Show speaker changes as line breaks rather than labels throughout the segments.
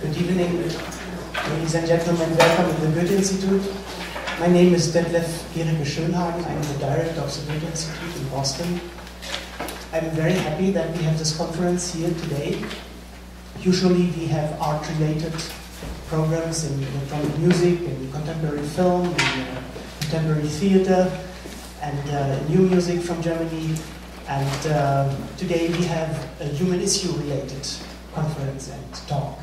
Good evening, ladies and gentlemen. Welcome to the Goethe Institute. My name is Detlef Gericke Schönhagen. I'm the director of the Goethe Institute in Boston. I'm very happy that we have this conference here today. Usually we have art-related programs in electronic music, in contemporary film, in contemporary theater, and new music from Germany. And today we have a human issue-related conference and talk.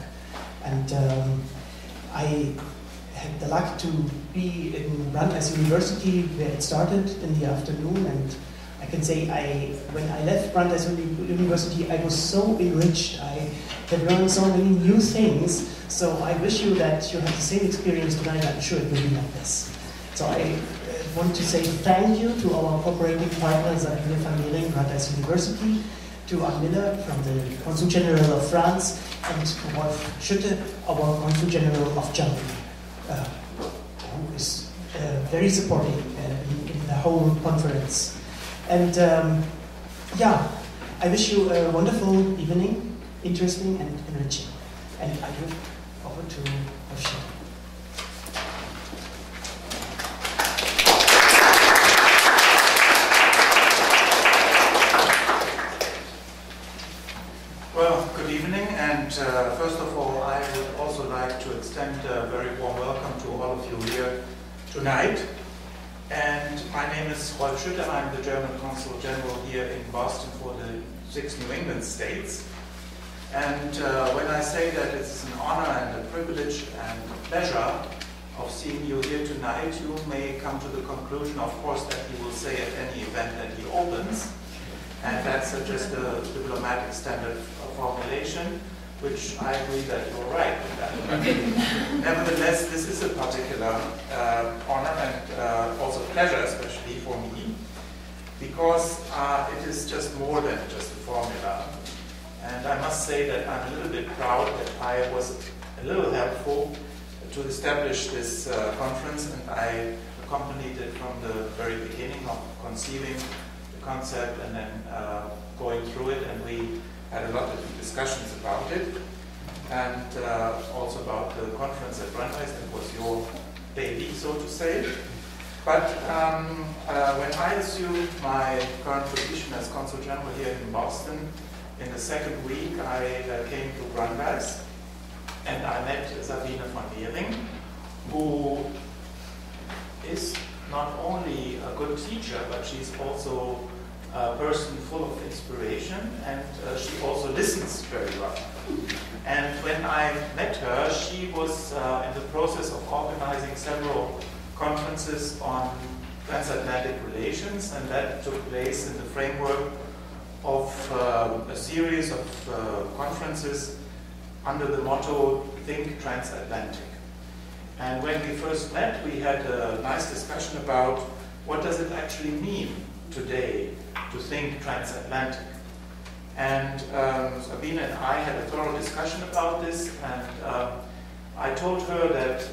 And I had the luck to be in Brandeis University, where it started in the afternoon, and I can say when I left Brandeis University, I was so enriched. I have learned so many new things, so I wish you that you have the same experience tonight. I'm sure it will be like this. So I want to say thank you to our cooperating partners at Family Brandeis University, to Anne Miller from the Consul General of France, and to Wolf Schütte, our Consul General of Germany, who is very supporting in the whole conference. And yeah, I wish you a wonderful evening, interesting and enriching. And I look forward to Wolf Schütte.
Well, good evening, and first of all, I would also like to extend a very warm welcome to all of you here tonight. And my name is Wolf Schütte. I'm the German Consul General here in Boston for the 6 New England states. And when I say that it's an honor and a privilege and a pleasure of seeing you here tonight, you may come to the conclusion, of course, that he will say at any event that he opens. And that's just a diplomatic standard formulation, which I agree that you're right with that. Nevertheless, this is a particular honor and also pleasure, especially for me, because it is just more than just a formula. And I must say that I'm a little bit proud that I was a little helpful to establish this conference, and I accompanied it from the very beginning of conceiving concept and then going through it, and we had a lot of discussions about it, and also about the conference at Brandeis. That was your baby, so to say. But when I assumed my current position as Consul General here in Boston, in the second week I came to Brandeis, and I met Sabine von Behring, who is not only a good teacher, but she's also a person full of inspiration, and she also listens very well. And when I met her, she was in the process of organizing several conferences on transatlantic relations, and that took place in the framework of a series of conferences under the motto, Think Transatlantic. And when we first met, we had a nice discussion about what does it actually mean today to think transatlantic. And Sabine and I had a thorough discussion about this, and I told her that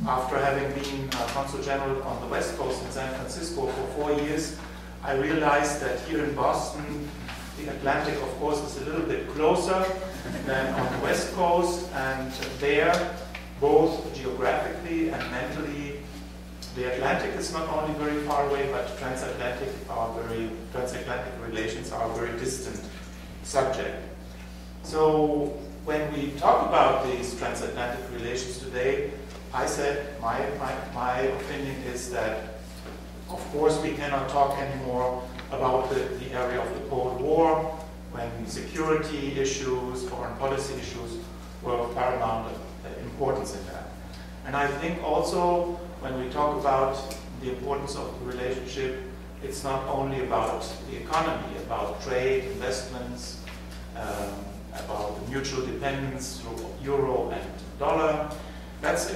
after having been Consul General on the West Coast in San Francisco for 4 years, I realized that here in Boston, the Atlantic, of course, is a little bit closer than on the West Coast, and there, both geographically and mentally, the Atlantic is not only very far away, but transatlantic relations are a very distant subject. So when we talk about these transatlantic relations today, I said my opinion is that, of course, we cannot talk anymore about the area of the Cold War, when security issues, foreign policy issues were of paramount importance in that. And I think also when we talk about the importance of the relationship, it's not only about the economy, about trade, investments, about the mutual dependence through euro and dollar. That's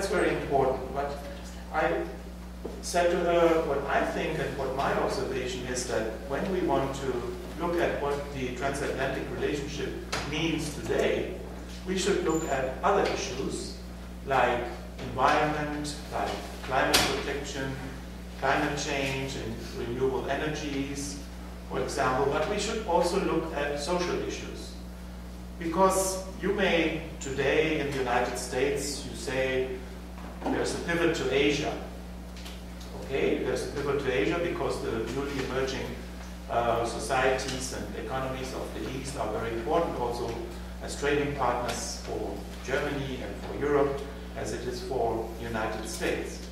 very important. But I said to her what I think and what my observation is, that when we want to look at what the transatlantic relationship means today, we should look at other issues like environment, like climate protection, climate change and renewable energies, for example, but we should also look at social issues. Because you may, today in the United States, you say there's a pivot to Asia. Okay, there's a pivot to Asia because the newly emerging societies and economies of the East are very important also as trading partners for Germany and for Europe as it is for the United States.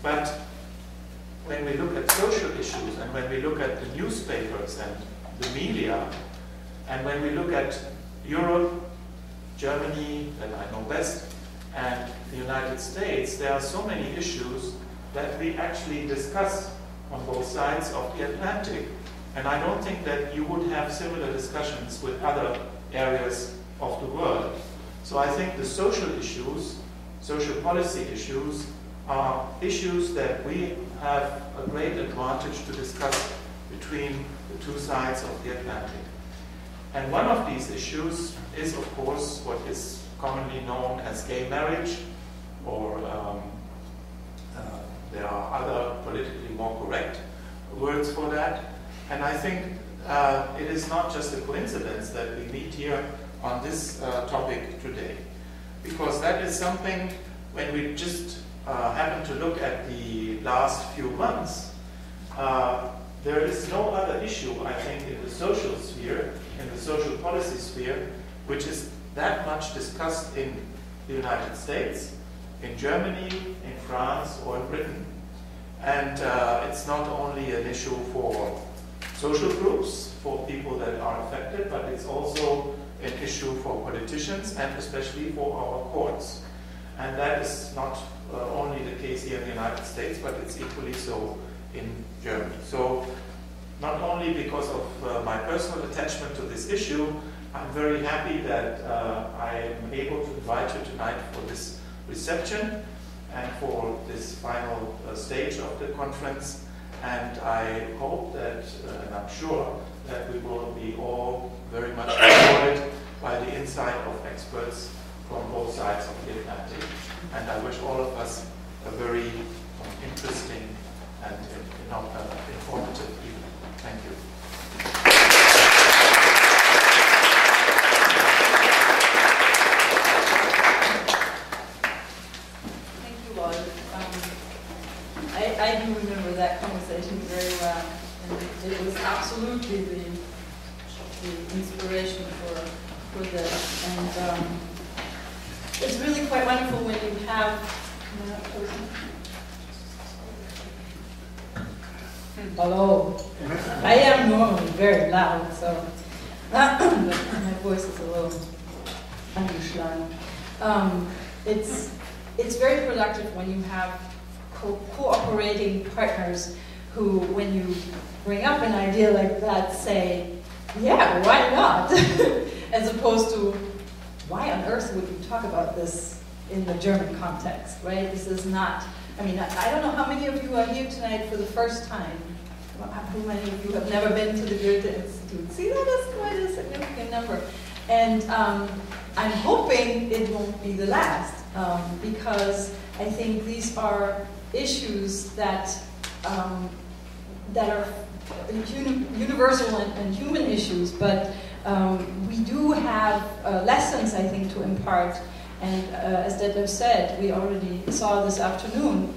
But when we look at social issues and when we look at the newspapers and the media, and when we look at Europe, Germany, that I know best, and the United States, there are so many issues that we actually discuss on both sides of the Atlantic. And I don't think that you would have similar discussions with other areas of the world. So I think the social issues, social policy issues, are issues that we have a great advantage to discuss between the two sides of the Atlantic. And one of these issues is, of course, what is commonly known as gay marriage, or there are other politically more correct words for that. And I think it is not just a coincidence that we meet here on this topic today, because that is something, when we just happen to look at the last few months, there is no other issue, I think, in the social sphere, in the social policy sphere, which is that much discussed in the United States, in Germany, in France, or in Britain. And it's not only an issue for social groups, for people that are affected, but it's also an issue for politicians and especially for our courts. And that is not only the case here in the United States, but it's equally so in Germany. So not only because of my personal attachment to this issue, I'm very happy that I am able to invite you tonight for this reception and for this final stage of the conference. And I hope that, and I'm sure, that we will be all very much rewarded by the insight of experts from both sides of the Atlantic. And I wish all of us a very interesting and informative evening. Thank you.
Thank you all. I do remember that conversation very well, and it was absolutely the inspiration for this. And it's really quite wonderful when you have hello. I am normally very loud, so my voice is a little angeschlagen. It's very productive when you have cooperating partners who, when you bring up an idea like that, say, yeah, why not? As opposed to, why on earth would you talk about this in the German context, right? This is not, I mean, I don't know how many of you are here tonight for the first time. How many of you have never been to the Goethe Institute? See, that is quite a significant number. And I'm hoping it won't be the last, because I think these are issues that are universal and human issues, but we do have lessons, I think, to impart. And as Detlef said, we already saw this afternoon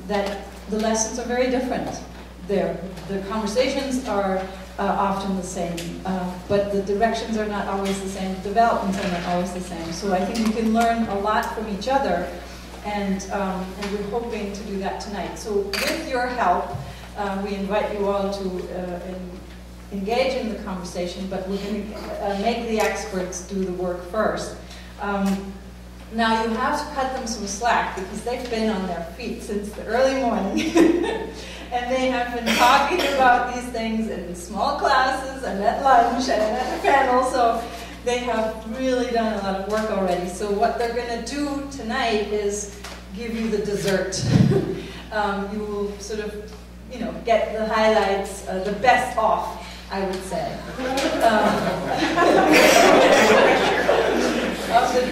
that the lessons are very different. The conversations are often the same, but the directions are not always the same, the developments are not always the same. So I think we can learn a lot from each other, and we're hoping to do that tonight. So with your help, we invite you all to engage in the conversation, but we're going to make the experts do the work first. Now you have to cut them some slack because they've been on their feet since the early morning. And they have been talking about these things in small classes and at lunch and at the panel, so they have really done a lot of work already. So what they're going to do tonight is give you the dessert. You will sort of, get the highlights, the best off, I would say, of the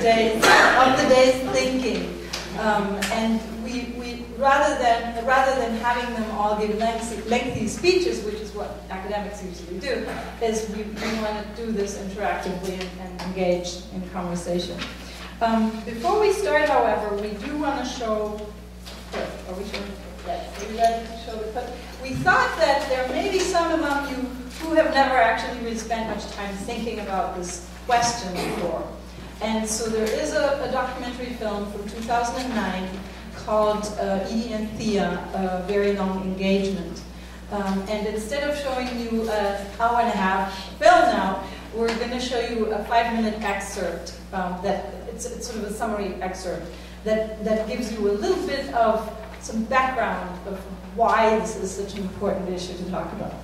day's thinking. And we rather than having them all give lengthy speeches, which is what academics usually do, is we want to do this interactively and engage in conversation. Before we start, however, we do want to show. Are we showing? Yes. Are you ready to show the clip? We thought that there may be some among you who have never actually really spent much time thinking about this question before. And so there is a documentary film from 2009 called Edie and Thea, A Very Long Engagement. And instead of showing you an hour and a half film now, we're going to show you a 5-minute excerpt it's sort of a summary excerpt that gives you a little bit of some background of why this is such an important issue to talk about.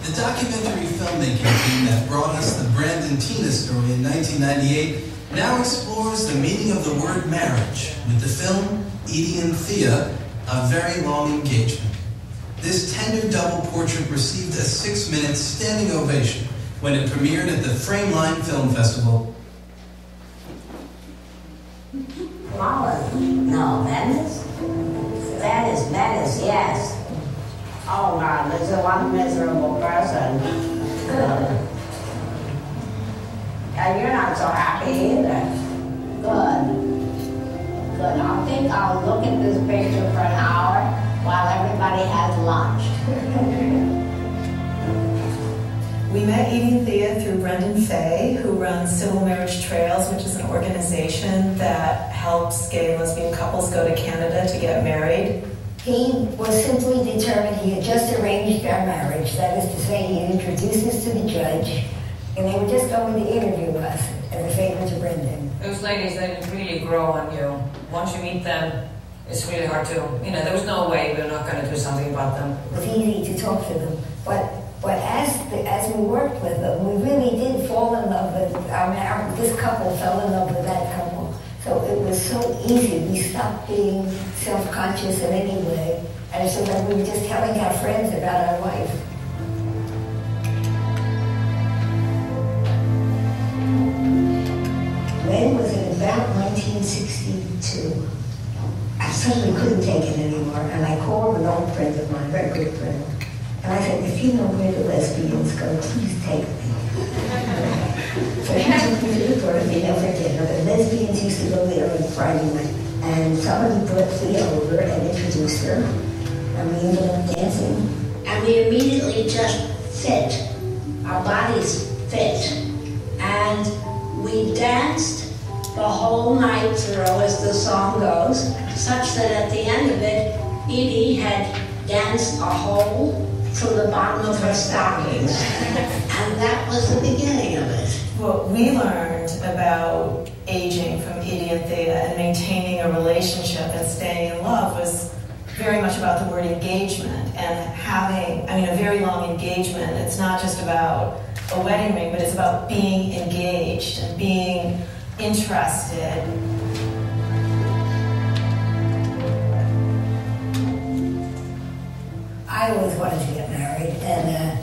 The documentary filmmaking team that brought us the Brandon Tina story in 1998 now explores the meaning of the word marriage with the film Edie and Thea, A Very Long Engagement. This tender double portrait received a 6-minute standing ovation when it premiered at the Frameline Film Festival.
Flowers? No, Venice? Venice, yes. Oh God, this is one miserable person. And you're not so happy either. Good. I think I'll look at this picture for an hour while everybody has lunch.
We met Edie and Thea through Brendan Fay, who runs Civil Marriage Trails, which is an organization that helps gay and lesbian couples go to Canada to get married.
He was simply determined. He had just arranged our marriage. That is to say, he introduced us to the judge, and they were just going to interview us as a favor to Brendan.
Those ladies, they really grow on you. Once you meet them, it's really hard to, there was no way we're not going to do something about them.
It was easy to talk to them, but as we worked with them, we really did fall in love with this couple fell in love with that couple. So it was so easy. We stopped being self-conscious in any way, and so that we were just telling our friends about our life. When was it? About 1962. I suddenly couldn't take it anymore, and I called an old friend of mine, a very good friend, and I said, if you know where the lesbians go, please take me. So she took me to the Dorothy for dinner. The lesbians used to go there on Friday night, and somebody brought Thea over and introduced her, and we ended up dancing.
And we immediately just fit. Our bodies fit. And we danced the whole night through, as the song goes, such that at the end of it, Edie had danced a hole from the bottom of her stockings. And that was the beginning of it.
What we learned about aging from Edie and Thea and maintaining a relationship and staying in love was very much about the word engagement and having, a very long engagement. It's not just about a wedding ring, but it's about being engaged and being interested.
I always wanted to get married, and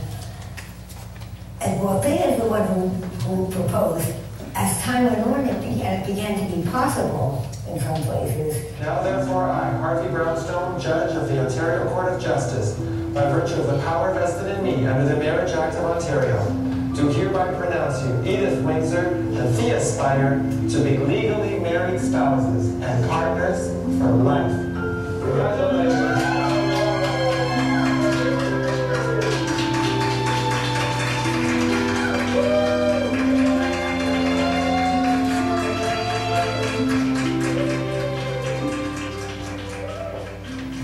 well, Thea is the one who proposed. As time went on, it began to be possible in some places.
Now therefore I, Harvey Brownstone, Judge of the Ontario Court of Justice, by virtue of the power vested in me under the Marriage Act of Ontario, do hereby pronounce you, Edith Windsor and Thea Spire, to be legally married spouses and partners for life. Congratulations.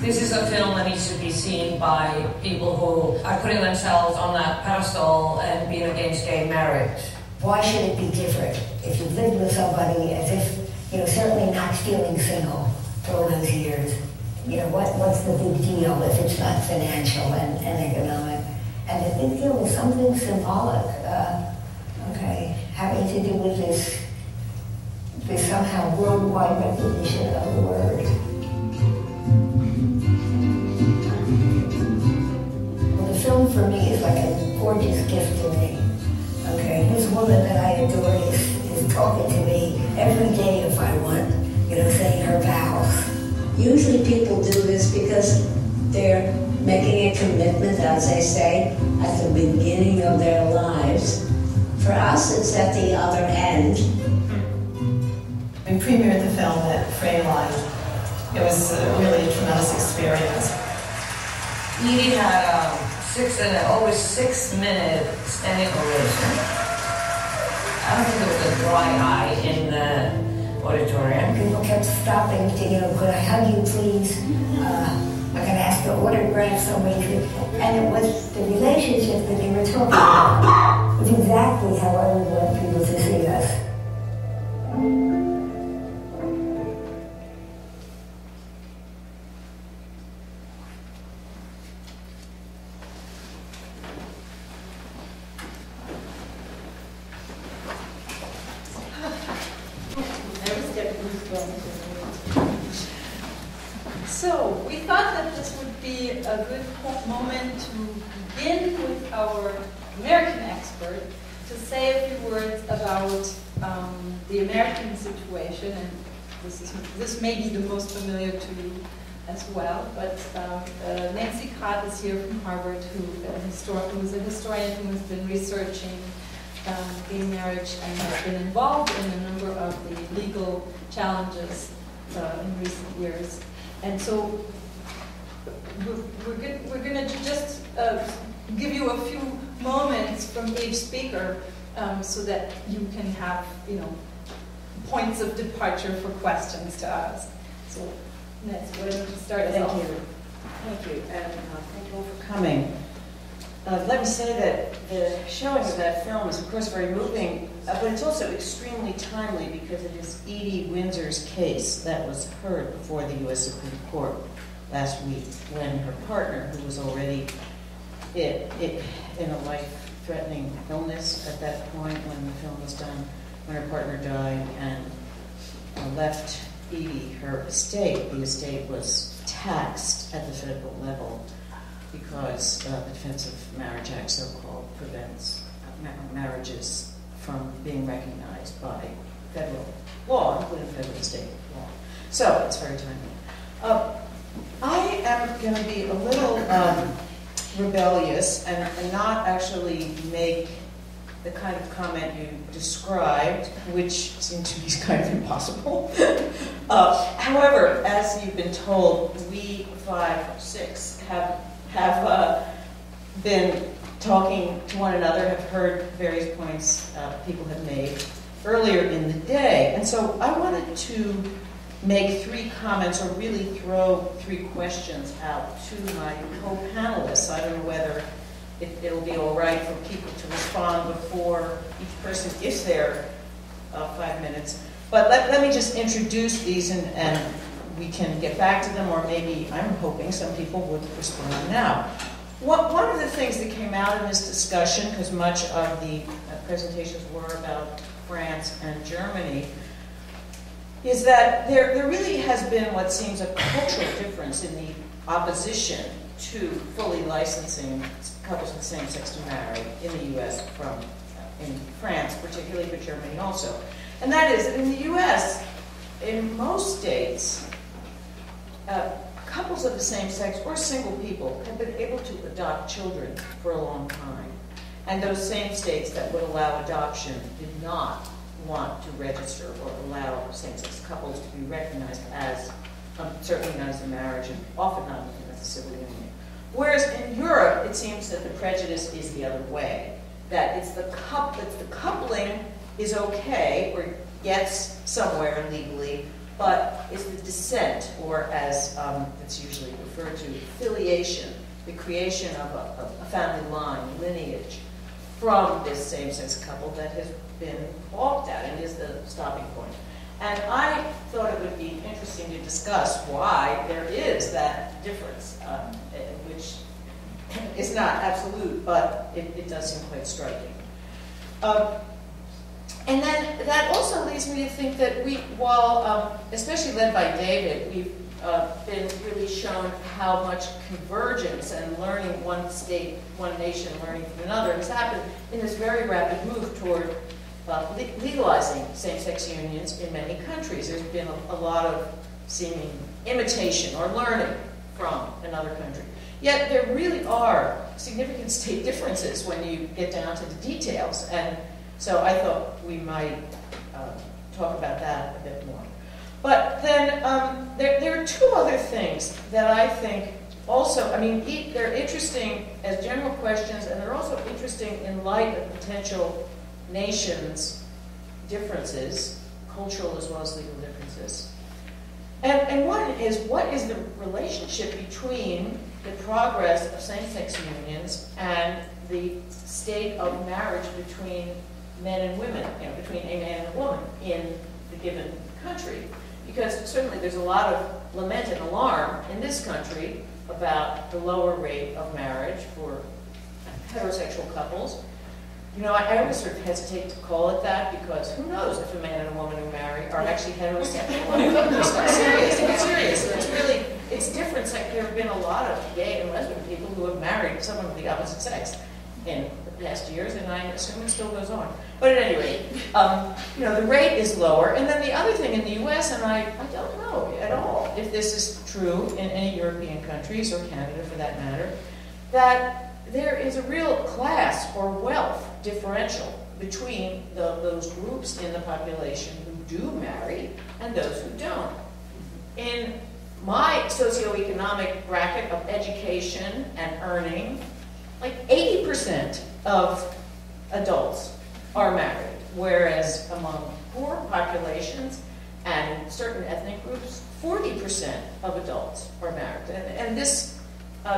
This is a film that needs to be seen by people who are putting themselves on that pedestal and being against gay marriage.
Why should it be different? If you've lived with somebody as if, certainly not feeling single for all those years, what's the big deal if it's not financial and economic? And the big deal is something symbolic, having to do with this somehow worldwide recognition of the word. Well, the film for me is like a gorgeous gift to me. This woman that I adore is talking to me every day if I want, saying her vows. Usually people do this because they're making a commitment, as they say, at the beginning of their lives. For us, it's at the other end.
We premiered the film at Freiland. It was really a tremendous experience.
Edie had always 6-minute standing ovation. I don't think there was a dry eye in the auditorium.
People kept stopping to, could I hug you, please? I can ask for autograph, somebody could. And it was the relationship that they were talking about. It was exactly how I would want people to see us.
So, we thought that this would be a good moment to begin with our American expert to say a few words about the American situation, and this may be the most familiar to you as well, but Nancy Cott is here from Harvard, who is a historian who has been researching gay marriage and has been involved in a number of the legal challenges in recent years. And so we're going to just give you a few moments from each speaker so that you can have, points of departure for questions to ask. So, Nancy, why don't you start us off?
Thank you, and thank you all for coming. Let me say that the showing of that film is, of course, very moving, but it's also extremely timely because it is Edie Windsor's case that was heard before the U.S. Supreme Court last week when her partner, who was already in a life-threatening illness at that point when the film was done, when her partner died and left Edie her estate. The estate was taxed at the federal level because the Defense of Marriage Act, so-called, prevents marriages from being recognized by federal law, including federal and state law. So it's very timely. I am going to be a little rebellious and not actually make the kind of comment you described, which seemed to be kind of impossible. However, as you've been told, we 5 or 6 have been talking to one another, have heard various points people have made earlier in the day. And so I wanted to make 3 comments, or really throw 3 questions out to my co-panelists. I don't know whether it'll be all right for people to respond before each person gets their 5 minutes. But let me just introduce these and we can get back to them, or maybe I'm hoping some people would respond now. One of the things that came out in this discussion, because much of the presentations were about France and Germany, is that there really has been what seems a cultural difference in the opposition to fully licensing couples of the same sex to marry in the U.S. from in France, particularly, but Germany also. And that is that in the U.S., in most states, couples of the same sex or single people have been able to adopt children for a long time. And those same states that would allow adoption did not want to register or allow same-sex couples to be recognized as, certainly not as a marriage, and often not as a civil union. Whereas in Europe, it seems that the prejudice is the other way, that it's the coupling is okay, or gets somewhere legally, but it's the descent, or as it's usually referred to, filiation, the creation of a family line, lineage, from this same-sex couple that has been balked at and is the stopping point. And I thought it would be interesting to discuss why there is that difference, which is not absolute, but it does seem quite striking. And then that also leads me to think that we, while, especially led by David, we've been really shown how much convergence and learning, one state, one nation learning from another, has happened in this very rapid move toward legalizing same-sex unions in many countries. There's been a lot of seeming imitation or learning from another country. Yet there really are significant state differences when you get down to the details, and so I thought we might talk about that a bit more. But then there are two other things that I think also, I mean, they're interesting as general questions, and they're also interesting in light of potential nations' differences, cultural as well as legal differences. And one is, what is the relationship between the progress of same-sex unions and the state of marriage between men and women, between a man and a woman in the given country? Because certainly there's a lot of lament and alarm in this country about the lower rate of marriage for heterosexual couples. I always sort of hesitate to call it that, because who knows if a man and a woman who marry are actually heterosexual. It's serious. It's different. There have been a lot of gay and lesbian people who have married someone of the opposite sex in the past years, and I assume it still goes on. But at any rate, the rate is lower. And then the other thing in the U.S., and I don't know at all if this is true in any European countries, or Canada for that matter, that there is a real class or wealth differential between those groups in the population who do marry and those who don't. In my socioeconomic bracket of education and earning, like 80% of adults are married, whereas among poor populations and certain ethnic groups, 40% of adults are married. And this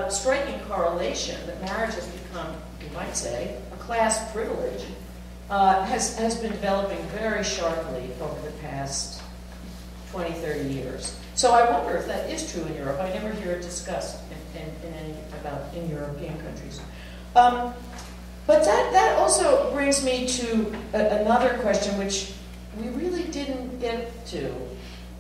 striking correlation that marriage has become, you might say, a class privilege, has been developing very sharply over the past 20, 30 years. So I wonder if that is true in Europe. I never hear it discussed in European countries. But that also brings me to another question which we really didn't get to,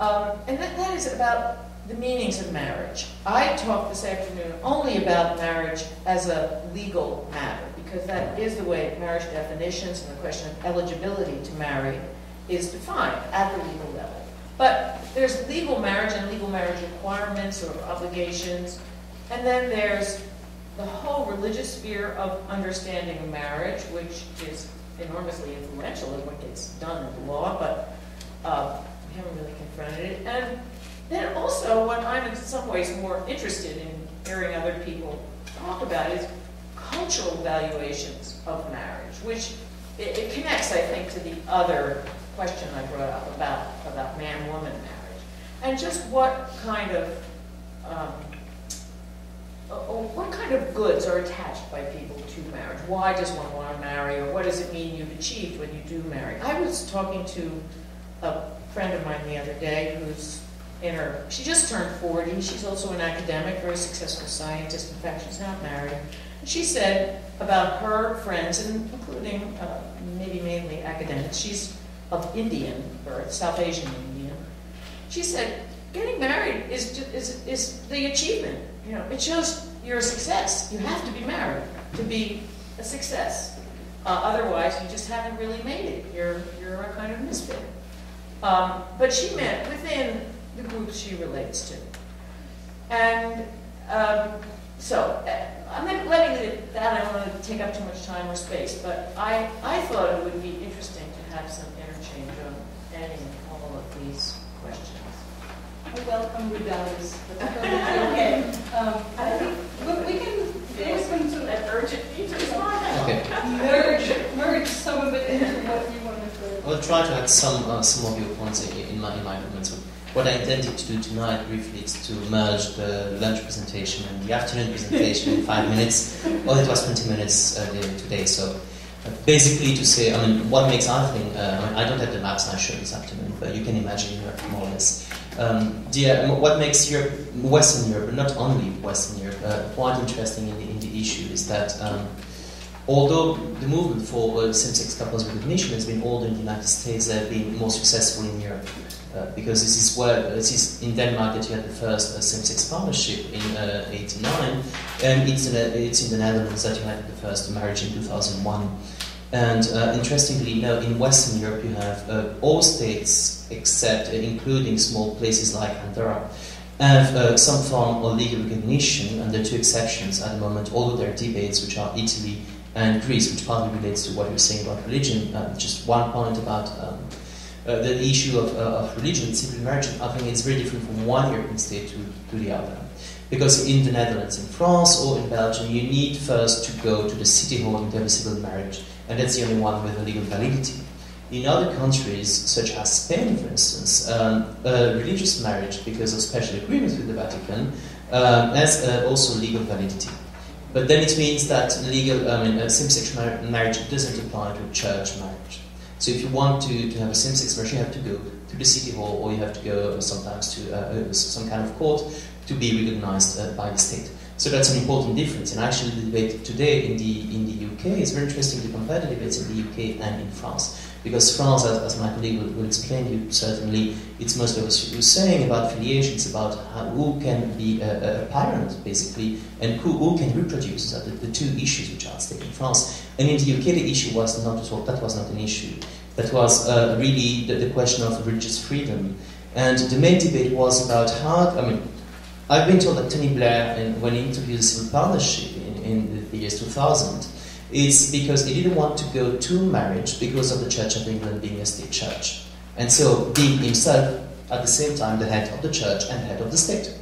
and that is about the meanings of marriage. I talked this afternoon only about marriage as a legal matter, because that is the way marriage definitions and the question of eligibility to marry is defined at the legal level. But there's legal marriage and legal marriage requirements or obligations, and then there's the whole religious sphere of understanding of marriage, which is enormously influential in what gets done in the law, but we haven't really confronted it. And then also, what I'm in some ways more interested in hearing other people talk about is cultural valuations of marriage, which it connects, I think, to the other question I brought up about man-woman marriage, and just what kind of goods are attached by people to marriage. Why does one want to marry, or what does it mean you've achieved when you do marry? I was talking to a friend of mine the other day who's she just turned 40. She's also an academic, very successful scientist. In fact, she's not married. And she said about her friends, and including maybe mainly academics, she's of Indian birth, South Asian Indian. She said, getting married is the achievement. It shows you're a success. You have to be married to be a success. Otherwise, you just haven't really made it. You're a kind of misfit. But she meant within the groups she relates to. And so, I'm not letting it at that. I don't want to take up too much time or space, but I thought it would be interesting to have some interchange on any and all of these questions.
I welcome rebellions, but that will be okay. I think we can listen to
an urgent need to respond.
Okay.
merge some of it into what you want to
I'll try to add some of your points in my comments. So what I intended to do tonight briefly is to merge the lunch presentation and the afternoon presentation in 5 minutes. Well, it was 20 minutes today, so basically to say, what makes our thing, I don't have the maps I showed this afternoon, but you can imagine Europe more or less. What makes Europe, Western Europe, but not only Western Europe, quite interesting in the issue is that although the movement for same-sex couples recognition has been older in the United States, they have been more successful in Europe. Because this is in Denmark that you had the first same-sex partnership in 1989, and it's in the Netherlands that you had the first marriage in 2001. And interestingly, now in Western Europe, you have all states, except including small places like Andorra, have some form of legal recognition, and there are two exceptions at the moment, although there are debates, which are Italy and Greece, which partly relates to what you were saying about religion. Just one point about the issue of religion, civil marriage. I think it's very different from one European state to the other. Because in the Netherlands, in France, or in Belgium, you need first to go to the city hall and have a civil marriage, and that's the only one with a legal validity. In other countries, such as Spain, for instance, religious marriage, because of special agreements with the Vatican, has also legal validity. But then it means that same-sex marriage doesn't apply to church marriage. So if you want to have a same-sex marriage, you have to go to the city hall, or you have to go sometimes to some kind of court to be recognized by the state. So that's an important difference. And actually, the debate today in the UK is very interesting to compare the debates in the UK and in France. Because France, as my colleague will explain to you certainly, it's mostly what she was saying about filiation. It's about who can be a parent, basically, and who can reproduce. So the two issues which are at stake in France. And in the UK, the issue was not at all, that was not an issue. That was really the question of religious freedom. And the main debate was about how, I've been told that Tony Blair, when he interviewed the civil partnership in the years 2000, it's because he didn't want to go to marriage because of the Church of England being a state church. And so being himself, at the same time, the head of the church and head of the state.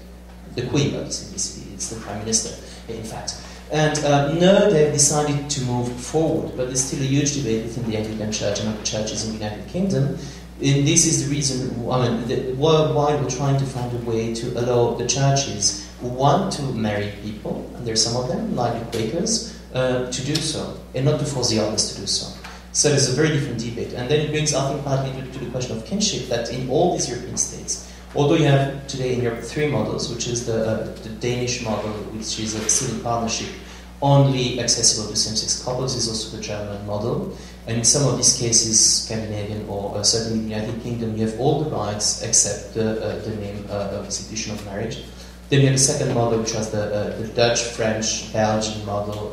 The Queen, obviously, it's the Prime Minister, in fact. And now they've decided to move forward, but there's still a huge debate within the Anglican Church and other churches in the United Kingdom. And this is the reason, worldwide we're trying to find a way to allow the churches who want to marry people, and there's some of them, like the Quakers, to do so, and not to force the others to do so. So there's a very different debate. And then it brings, I think, partly to the question of kinship, that in all these European states, although you have today in Europe three models, which is the Danish model, which is a civil partnership only accessible to same-sex couples, is also the German model. And in some of these cases, Scandinavian or certainly the United Kingdom, you have all the rights except the name of institution of marriage. Then you have the second model, which was the Dutch, French, Belgian model,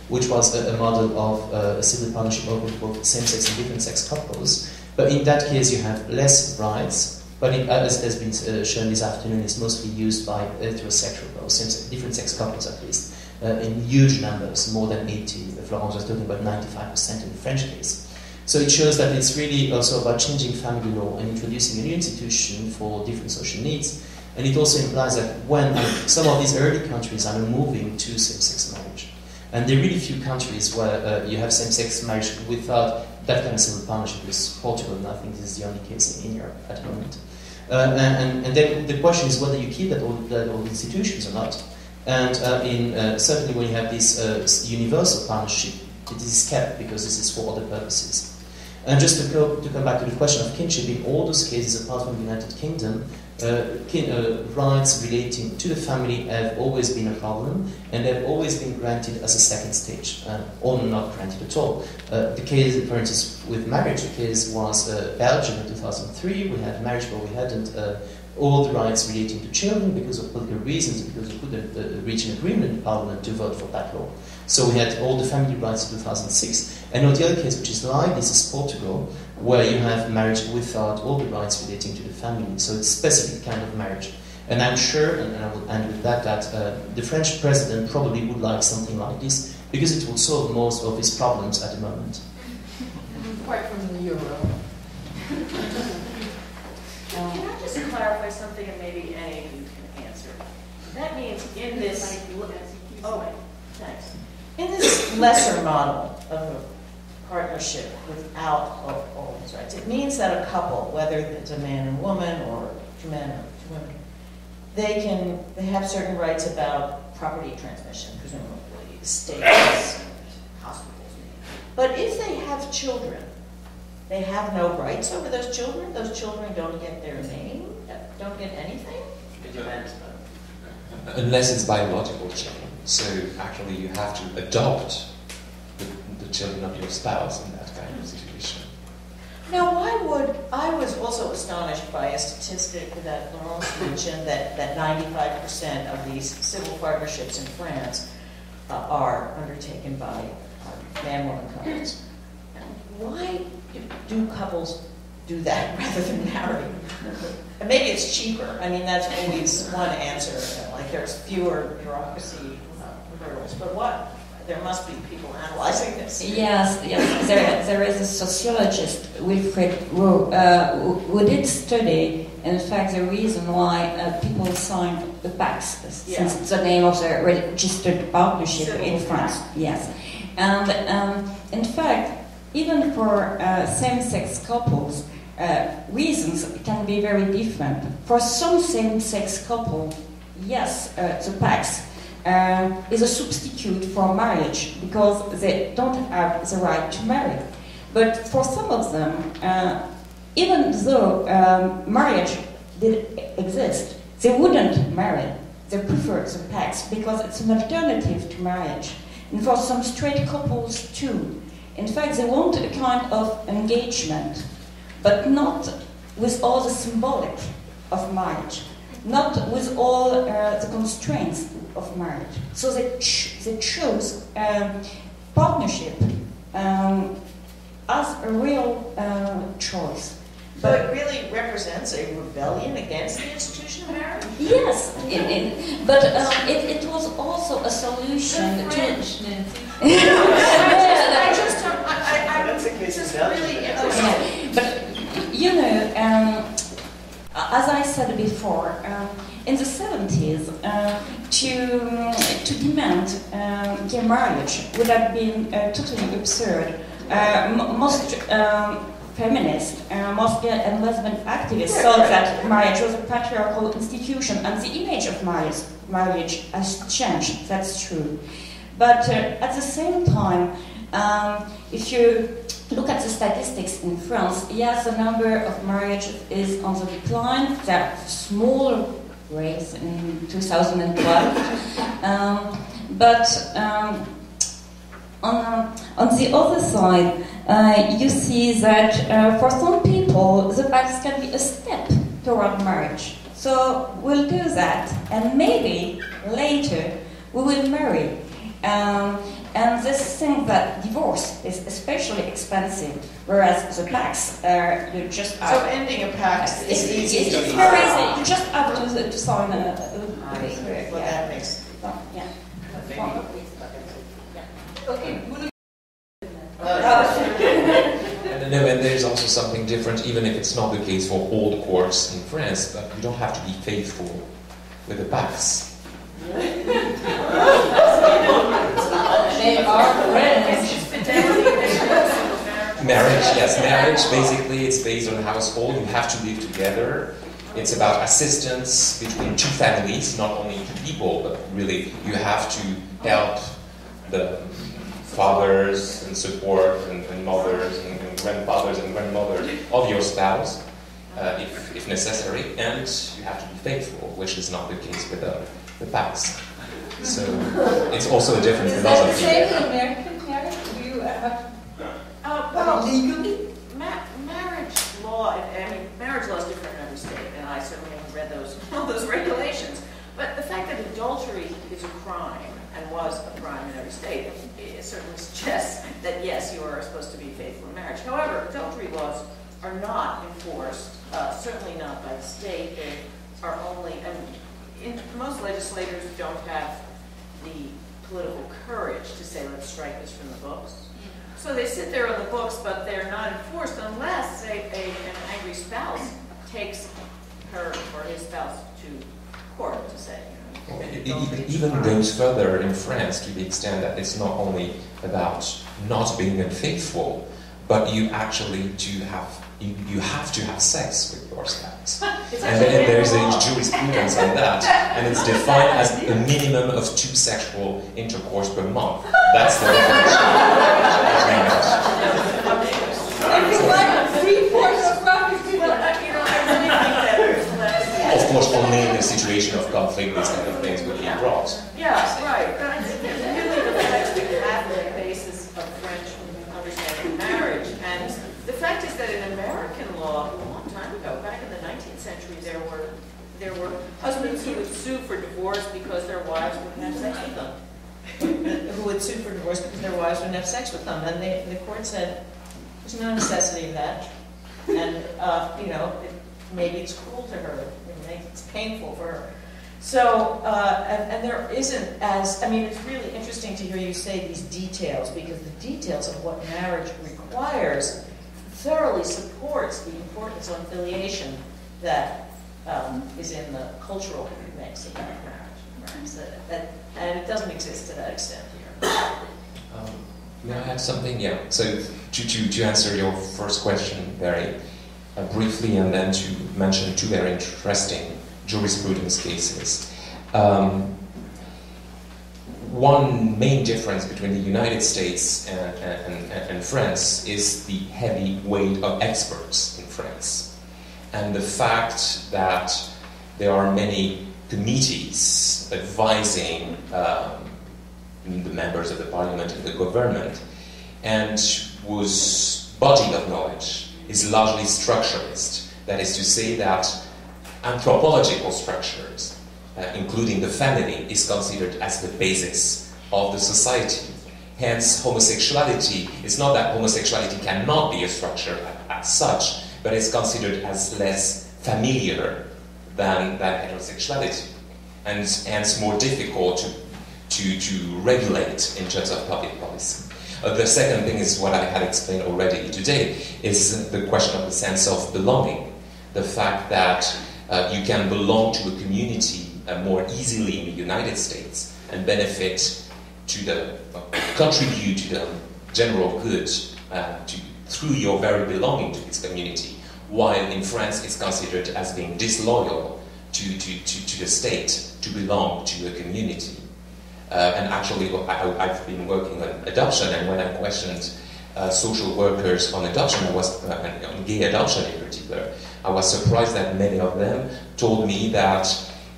which was a model of a civil partnership open to both same-sex and different-sex couples. But in that case, you have less rights. But as has been shown this afternoon, it's mostly used by heterosexual or different-sex couples, at least. In huge numbers, more than 80. Florence was talking about 95% in the French case. So it shows that it's really also about changing family law and introducing a new institution for different social needs. And it also implies that when some of these early countries are moving to same-sex marriage, and there are really few countries where you have same-sex marriage without that kind of civil partnership, is Portugal, and I think this is the only case in Europe at the moment. And then the question is whether you keep that old institutions or not. And certainly when you have this universal partnership, it is kept because this is for other purposes. And just to come back to the question of kinship, in all those cases, apart from the United Kingdom, rights relating to the family have always been a problem, and they've always been granted as a second stage, or not granted at all. The case, for instance, with marriage, the case was Belgium in 2003. We had marriage, but we hadn't all the rights relating to children because of political reasons, because we couldn't reach an agreement in Parliament to vote for that law. So we had all the family rights in 2006. And the other case, which is like this, is Portugal, where you have marriage without all the rights relating to the family. So it's a specific kind of marriage. And I'm sure, and I will end with that, the French president probably would like something like this, because it will solve most of his problems at the moment.
Apart from the euro.
Can I just clarify something, and maybe any of you can answer? That means in this... Oh, thanks.
In this lesser model of a partnership without all these rights, it means that a couple, whether it's a man and woman or two men or two women, they have certain rights about property transmission, presumably estates, hospitals. But if they have children, they have no rights over those children. Those children don't get their name, don't get anything.
It depends.
Unless it's biological children. So actually you have to adopt the children of your spouse in that kind of situation.
Now, I was also astonished by a statistic that Laurence mentioned that 95% of these civil partnerships in France are undertaken by man-woman couples. why do couples do that rather than marry? And maybe it's cheaper. I mean, that's always one answer. Like there's fewer bureaucracy hurdles. But what? There must be people analyzing this.
Yes. There is a sociologist, Wilfred who did study, in fact, the reason why people sign the PACS, since it's the name of the registered partnership in France. Yes. And in fact, even for same-sex couples, reasons can be very different. For some same-sex couple, yes, the PACS is a substitute for marriage because they don't have the right to marry. But for some of them, even though marriage did exist, they wouldn't marry. They prefer the PACS because it's an alternative to marriage. And for some straight couples too. In fact, they want a kind of engagement, but not with all the symbolic of marriage, not with all the constraints of marriage. So they chose partnership as a real choice.
So it really represents a rebellion against the institution of marriage?
Yes, but it was also a solution to...
really interesting.
But, you know, as I said before, in the 70s, to demand gay marriage would have been totally absurd. Most feminists, most gay and lesbian activists thought that marriage was a patriarchal institution, and the image of marriage has changed, that's true. But at the same time, if you look at the statistics in France, yes, the number of marriages is on the decline. There are small rates in 2012. But on the other side, you see that for some people, the PACS can be a step toward marriage. So we'll do that, and maybe later we will marry. And this thing that divorce is especially expensive, whereas the PACS, you just have...
So ending a PACS is easy.
It's very easy. You just have to sign a paper.
Well, that makes...
Yeah.
Okay.
And there's also something different, even if it's not the case for all the courts in France, but you don't have to be faithful with the PACS.
They are friends.
Marriage, yes, marriage, basically, it's based on household. You have to live together. It's about assistance between two families, not only two people, but really you have to help the fathers and support and mothers and grandfathers and grandmothers of your spouse, if necessary, and you have to be faithful, which is not the case with the PACS. So it's also a different philosophy.
Is that the same in American marriage? Do you have legally?
Marriage law, marriage law is different in every state, and I certainly haven't read all those regulations. But the fact that adultery is a crime, and was a crime in every state, it certainly suggests that yes, you are supposed to be faithful in marriage. However, adultery laws are not enforced, certainly not by the state. They are only, and most legislators don't have the political courage to say, let's strike this from the books. So they sit there on the books, but they're not enforced unless an angry spouse takes her or his spouse to court to say,
It even goes further in France to the extent that it's not only about not being unfaithful, but you actually you have to have sex with your spouse. And then there's a jurisprudence on that, and it's defined as a minimum of 2 sexual intercourse per month. That's the definition of marriage. Of course, only in a situation of conflict, these kind of things would be brought.
Yes, right. But I think there's really the Catholic basis of French understanding of marriage. And the fact is that in American law, a long time ago, back in the 19th century, there were husbands who would sue for divorce because their wives wouldn't have sex with them.
Who would sue for divorce because their wives wouldn't have sex with them. And the court said, There's no necessity of that. And, you know, maybe it's cruel to her. Maybe it's painful for her. So, and there isn't as, I mean, it's really interesting to hear you say these details, because the details of what marriage requires thoroughly supports the importance of affiliation that is in the cultural mix of marriage. And it doesn't exist to that extent here.
May I add something? Yeah. So to answer your first question very briefly, and then to mention two very interesting jurisprudence cases. One main difference between the United States and France is the heavy weight of experts in France, and the fact that there are many committees advising the members of the parliament and the government, and whose body of knowledge is largely structuralist. That is to say that anthropological structures, including the family, is considered as the basis of the society. Hence, homosexuality is not that homosexuality cannot be a structure as such, but it's considered as less familiar than heterosexuality, and hence more difficult to regulate in terms of public policy. The second thing is what I had explained already today, is the question of the sense of belonging. The fact that you can belong to a community more easily in the United States and benefit contribute to the general good through your very belonging to this community, while in France it's considered as being disloyal to the state to belong to a community. And actually, I've been working on adoption, and when I questioned social workers on adoption, on gay adoption in particular, I was surprised that many of them told me that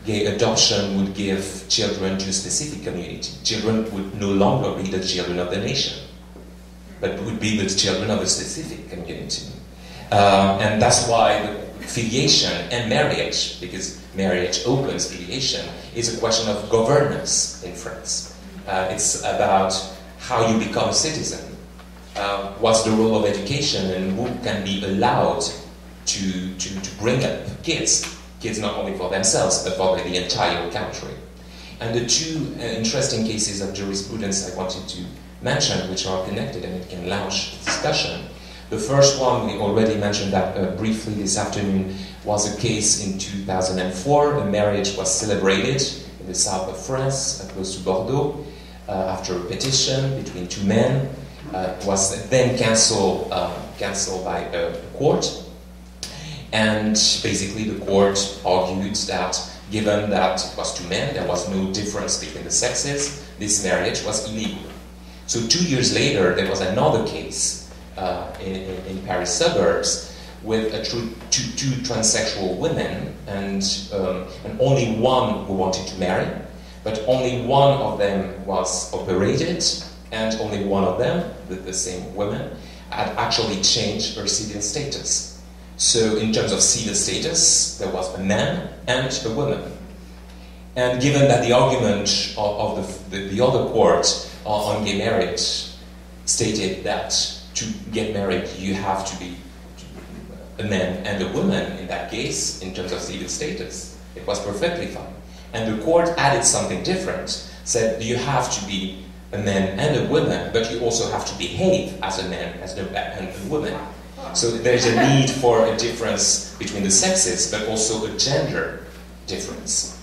gay adoption would give children to a specific community. Children would no longer be the children of the nation, but would be the children of a specific community. And that's why the filiation and marriage, because marriage opens filiation, is a question of governance in France. It's about how you become a citizen. What's the role of education, and who can be allowed to bring up kids not only for themselves, but for the entire country. And the two interesting cases of jurisprudence I wanted to mention, which are connected and it can launch the discussion. The first one, we already mentioned that briefly this afternoon, was a case in 2004. A marriage was celebrated in the south of France, close to Bordeaux, after a petition between two men. Was then cancelled by a court. And basically the court argued that given that it was two men, there was no difference between the sexes, this marriage was illegal. So 2 years later, there was another case in Paris suburbs with two transsexual women, and only one who wanted to marry, but only one of them was operated, and only one of them, the same woman, had actually changed her civil status. So in terms of civil status, there was a man and a woman. And given that the argument of the other court on gay marriage stated that to get married you have to be a man and a woman in that case, in terms of civil status, it was perfectly fine. And the court added something different, said you have to be a man and a woman, but you also have to behave as a man and a woman. So there's a need for a difference between the sexes, but also a gender difference.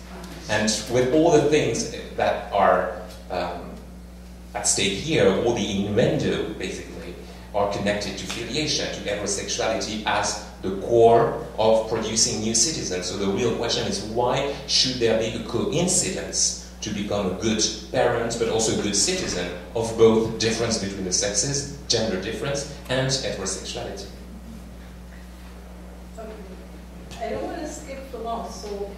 And with all the things that are at stake here, all the innuendo, basically, are connected to filiation, to heterosexuality as the core of producing new citizens. So the real question is, why should there be a coincidence to become a good parent, but also a good citizen, of both difference between the sexes, gender difference, and heterosexuality?
I don't want to skip the law, so...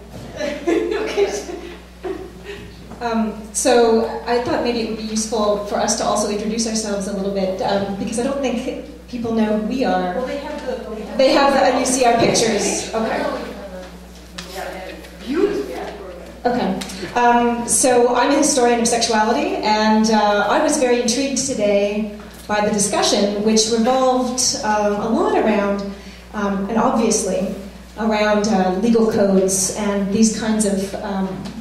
So I thought maybe it would be useful for us to also introduce ourselves a little bit, because I don't think people know who we are.
Well, they have the...
and you see our pictures. Okay. Okay. So I'm a historian of sexuality, and I was very intrigued today by the discussion, which revolved a lot around, and obviously, around legal codes and these kinds of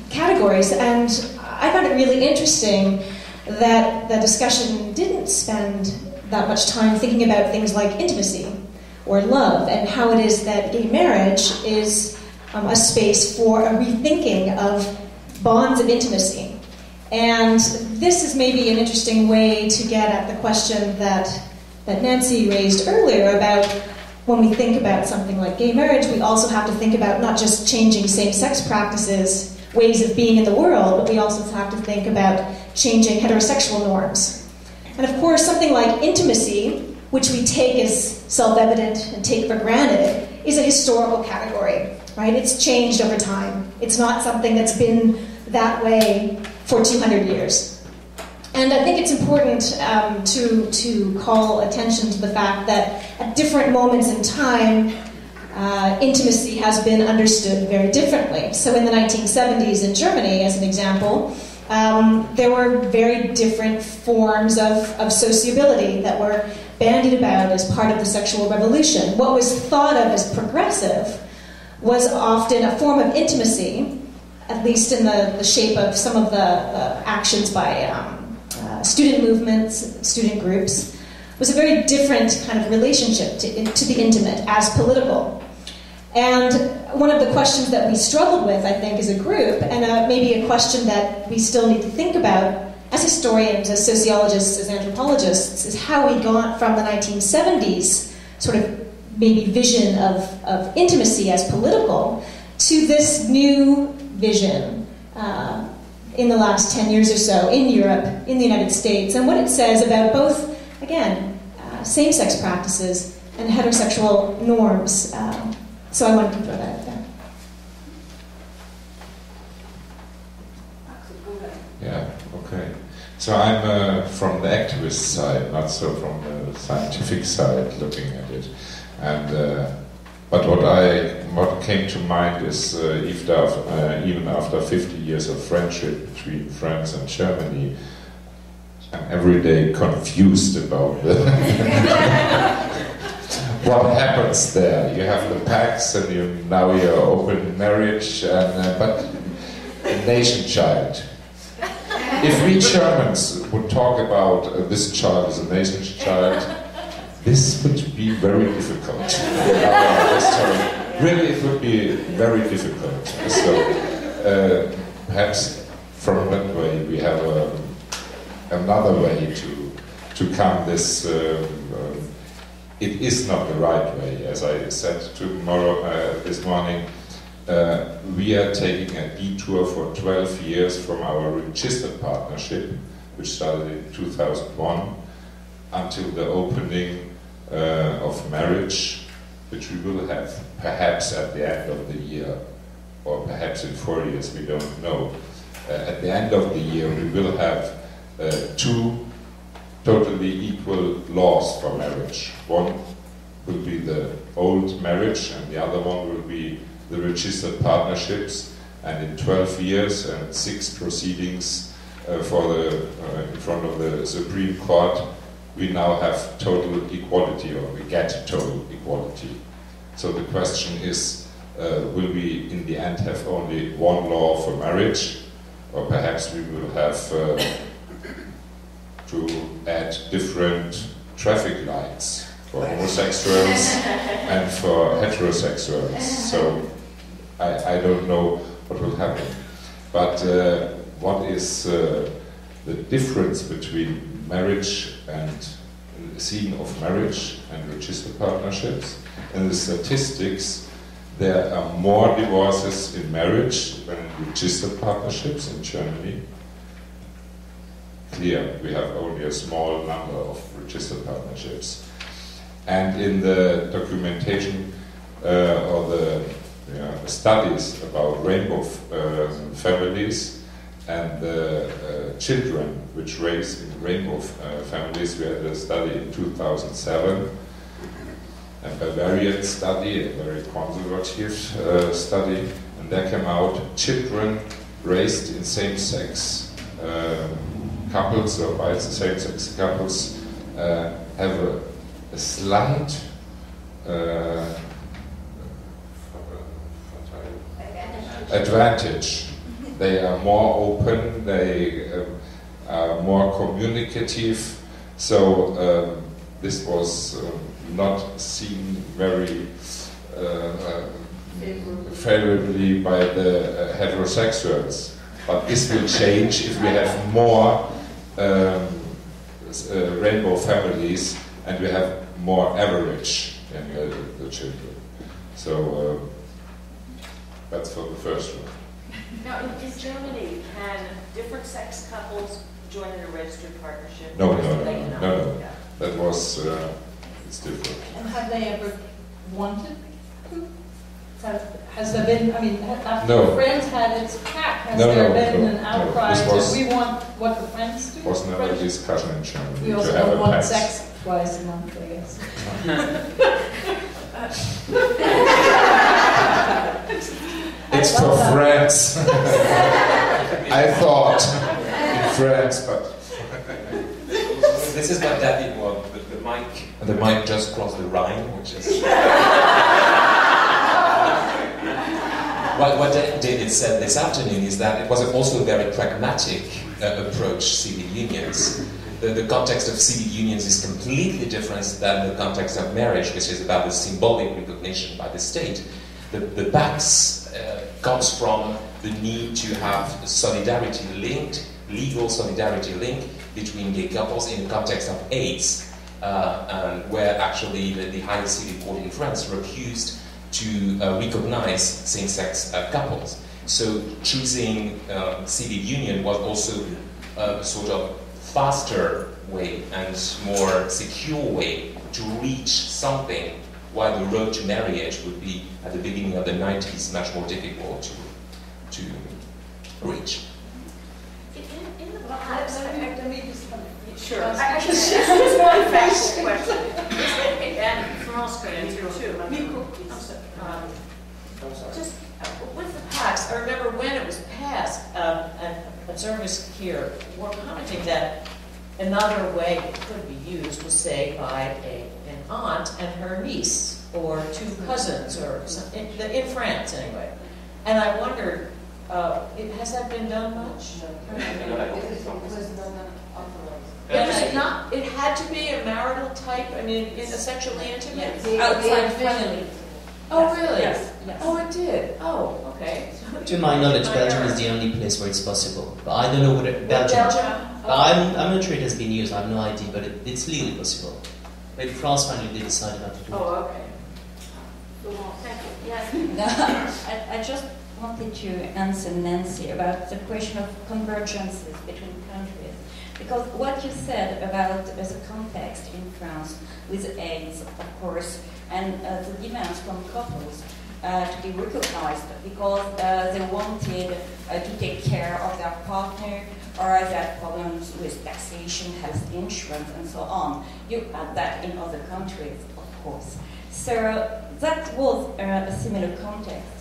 categories. And I found it really interesting that the discussion didn't spend that much time thinking about things like intimacy or love, and how it is that gay marriage is a space for a rethinking of bonds of intimacy. And this is maybe an interesting way to get at the question that Nancy raised earlier about when we think about something like gay marriage, we also have to think about not just changing same-sex practices, ways of being in the world, but we also have to think about changing heterosexual norms. And of course, something like intimacy, which we take as self-evident and take for granted, is a historical category, right? It's changed over time. It's not something that's been that way for 200 years. And I think it's important to call attention to the fact that at different moments in time, intimacy has been understood very differently. So in the 1970s in Germany, as an example, there were very different forms of sociability that were bandied about as part of the sexual revolution. What was thought of as progressive was often a form of intimacy, at least in the shape of some of the actions by student movements, student groups, was a very different kind of relationship to the intimate as political. And one of the questions that we struggled with, I think, as a group, and maybe a question that we still need to think about as historians, as sociologists, as anthropologists, is how we got from the 1970s sort of maybe vision of intimacy as political to this new vision in the last 10 years or so in Europe, in the United States, and what it says about both, again, same-sex practices and heterosexual norms. So I wanted to throw that out there.
Yeah, okay. So I'm from the activist side, not so from the scientific side, looking at it. And but what came to mind is even after 50 years of friendship between France and Germany, I'm every day confused about what happens there. You have the pacts, and now you're open marriage, and but a nation child. If we Germans would talk about this child as a nation child, this would be very difficult. Really, it would be very difficult. So perhaps from that way we have another way to come this. It is not the right way, as I said this morning. We are taking a detour for 12 years from our registered partnership, which started in 2001, until the opening of marriage, which we will have perhaps at the end of the year, or perhaps in 4 years, we don't know. At the end of the year, we will have two totally equal laws for marriage. One will be the old marriage, and the other one will be the registered partnerships. And in 12 years and 6 proceedings in front of the Supreme Court, we now have total equality, or we get total equality. So the question is, will we in the end have only one law for marriage, or perhaps we will have to add different traffic lights for homosexuals and for heterosexuals. So I don't know what will happen. But what is the difference between marriage and scene of marriage and registered partnerships? In the statistics, there are more divorces in marriage than in registered partnerships in Germany. Clear, we have only a small number of registered partnerships. And in the documentation or the studies about rainbow families and the children which raised in rainbow families, we had a study in 2007, a Bavarian study, a very conservative study, and there came out children raised in same-sex couples or by same-sex couples have a slight advantage. They are more open, they are more communicative, so this was not seen very favorably by the heterosexuals. But this will change if we have more rainbow families and we have more average in the children. So that's for the first one.
Now, in Germany, can different sex couples join in a registered partnership?
No.
Yeah.
That was, it's different.
And have they ever wanted to? Has there been, I mean, after
No.
the Friends had its pack, has
No,
there
no,
been
no,
an outcry
no. This
we want what the Friends do?
Was never a discussion in Germany.
We also
to have
don't
a
want
pact.
sex twice a month, I guess.
It's for friends. I thought friends, but
this is what David wants. The mic just crossed the Rhine, which is what David said this afternoon is that it was also a very pragmatic approach. Civil unions. The context of civil unions is completely different than the context of marriage, which is about the symbolic recognition by the state. The pacts comes from the need to have solidarity linked, legal solidarity link between gay couples in the context of AIDS, and where actually the highest civil court in France refused to recognize same-sex couples. So choosing civil union was also a sort of faster way and more secure way to reach something, while the road to marriage would be, at the beginning of the 90s, much more difficult to reach.
In the past,
Let me just
sure. I just one factual question, and France could answer too. Just with the pacts, I remember when it was passed, and observers here were commenting that another way it could be used was, say, by an aunt and her niece, or two cousins, or something, in France anyway. And I wondered, has that been done much? It had to be a marital type. I mean, is it sexually intimate?
Outside family.
Oh, really?
Yes.
Oh, it did. Oh, okay.
To my knowledge, Belgium is the only place where it's possible. But I don't know what Belgium.
Oh.
I'm not sure it has been used. I have no idea, but it's legally possible. Maybe France finally did decide not to do it.
Oh, okay. Thank you. Yes.
I just wanted to answer Nancy about the question of convergences between countries. Because what you said about the context in France with AIDS, of course, and the demands from couples to be recognized because they wanted to take care of their partner, or they had problems with taxation, health insurance, and so on. You had that in other countries, of course. So that was a similar context.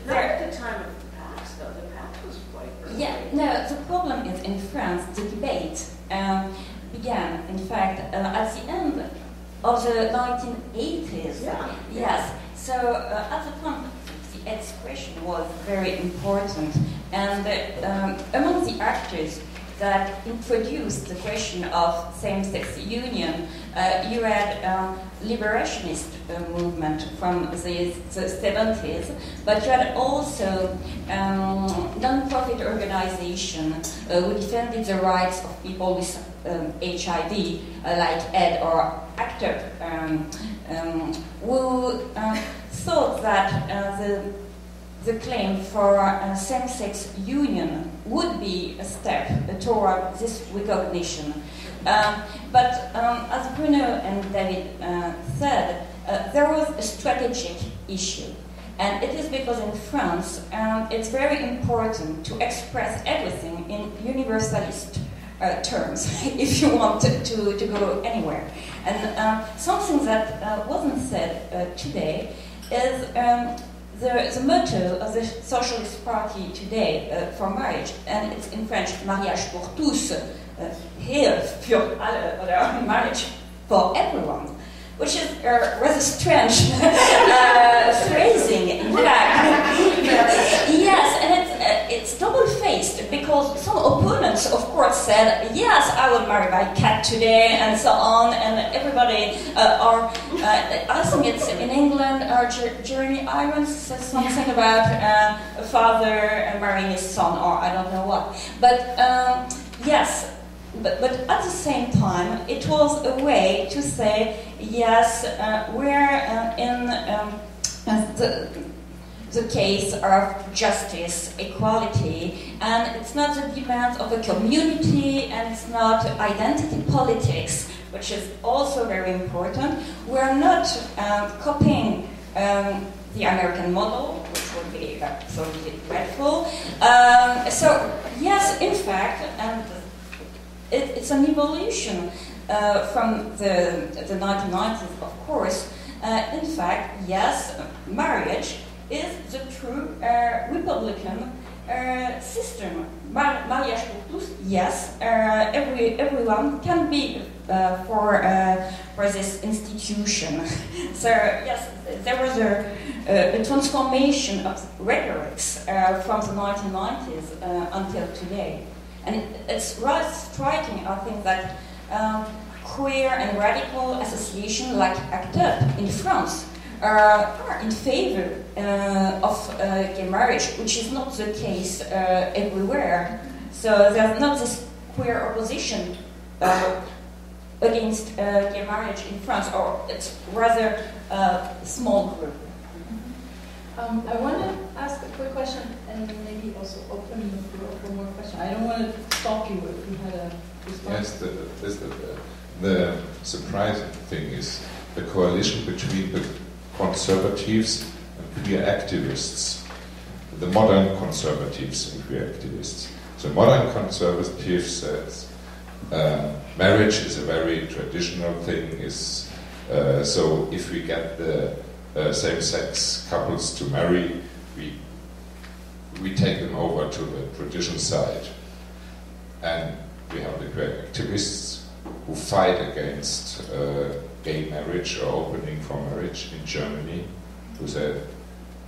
Not at the time of the Pax, though. The Pax was quite early.
Yeah, no, the problem is in France, the debate began, in fact, at the end of the 1980s.
Yeah.
Yes, so at the time, the expression was very important. And among the actors that introduced the question of same-sex union, you had liberationist movement from the 70s, but you had also non-profit organization who defended the rights of people with HIV, like Ed or ACT UP, who thought that the claim for a same-sex union would be a step toward this recognition. But as Bruno and David said, there was a strategic issue. And it is because in France, it's very important to express everything in universalist terms if you want to go anywhere. And something that wasn't said today is the motto of the Socialist Party today for marriage, and it's in French, mariage pour tous, heel für alle, or marriage for everyone, which is rather strange phrasing, in fact. Yes, and it's double-faced, because some opponents, of course, said, yes, I will marry my cat today, and so on, and everybody I think it's in England, Jeremy Irons says something about a father marrying his son, or I don't know what. But, yes, but at the same time, it was a way to say, yes, we're in the case of justice, equality, and it's not the demand of a community, and it's not identity politics, which is also very important. We're not copying the American model, which would be absolutely dreadful. So, yes, in fact, and it's an evolution from the 1990s, of course. In fact, yes, marriage is the true Republican system. Mariage pour tous, yes, everyone can be for this institution. So, yes, there was a transformation of rhetorics from the 1990s until today. And it's rather striking, I think, that queer and radical associations like ACT UP in France are in favor of gay marriage, which is not the case everywhere. So there's not this queer opposition against gay marriage in France, or it's rather a small group.
I want to ask a quick question and maybe also open the floor for more questions. I don't want to stop you if you had a response.
Yes, the surprising thing is the coalition between the conservatives and queer activists, the modern conservatives and queer activists. So modern conservatives says marriage is a very traditional thing. So if we get the same-sex couples to marry, we take them over to the tradition side. And we have the queer activists who fight against gay marriage or opening for marriage in Germany, who say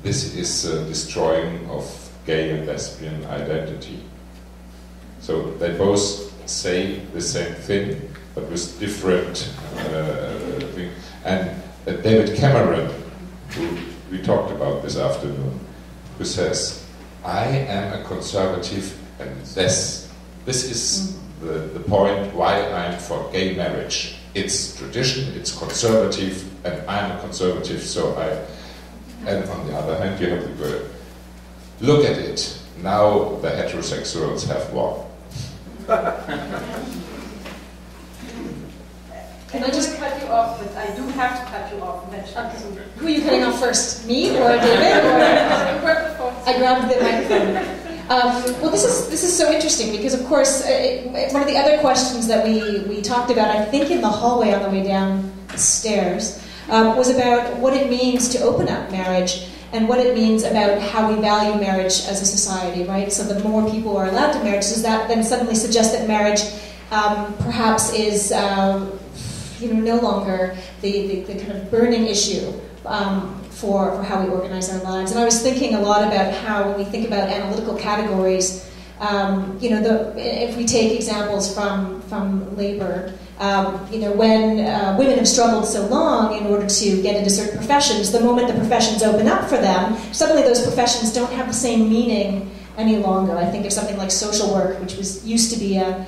this is destroying of gay and lesbian identity. So they both say the same thing, but with different things. And David Cameron, who we talked about this afternoon, who says, I am a conservative, and this is the point why I'm for gay marriage. It's tradition, it's conservative, and I'm a conservative, so and on the other hand, you have the word. Look at it. Now the heterosexuals have won.
Can I just cut you off? But I do have to cut you off.
Who are you cutting off first? Me or David? I grabbed the microphone. Well, this is so interesting because, of course, one of the other questions that we talked about, I think in the hallway on the way down the stairs, was about what it means to open up marriage and what it means about how we value marriage as a society, right? So the more people are allowed to marry, does that then suddenly suggest that marriage perhaps is no longer the kind of burning issue for how we organize our lives? And I was thinking a lot about how when we think about analytical categories, if we take examples from labor, when women have struggled so long in order to get into certain professions, the moment the professions open up for them, suddenly those professions don't have the same meaning any longer. I think of something like social work, which used to be a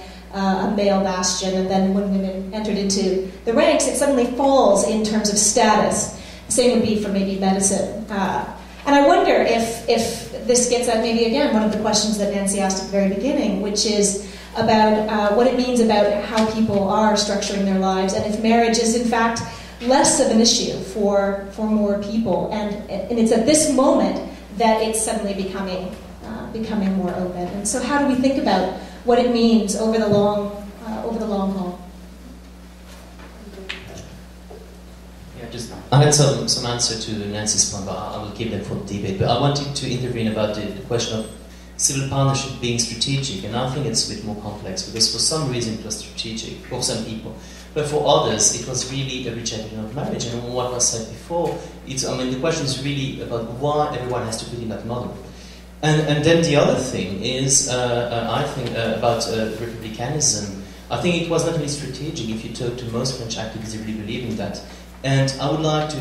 male bastion, and then when women entered into the ranks, it suddenly falls in terms of status. The same would be for maybe medicine. And I wonder if this gets at maybe, again, one of the questions that Nancy asked at the very beginning, which is about what it means about how people are structuring their lives, and if marriage is, in fact, less of an issue for more people. And it's at this moment that it's suddenly becoming more open. And so how do we think about what it means over the long haul?
I had some answer to Nancy's point, but I will keep them for the debate. But I wanted to intervene about the question of civil partnership being strategic, and I think it's a bit more complex, because for some reason it was strategic, for some people. But for others, it was really a rejection of marriage. And what was said before, the question is really about why everyone has to put in that model. And then the other thing is, I think, about republicanism. I think it was not really strategic. If you talk to most French activists, they really believe in that. And I would like to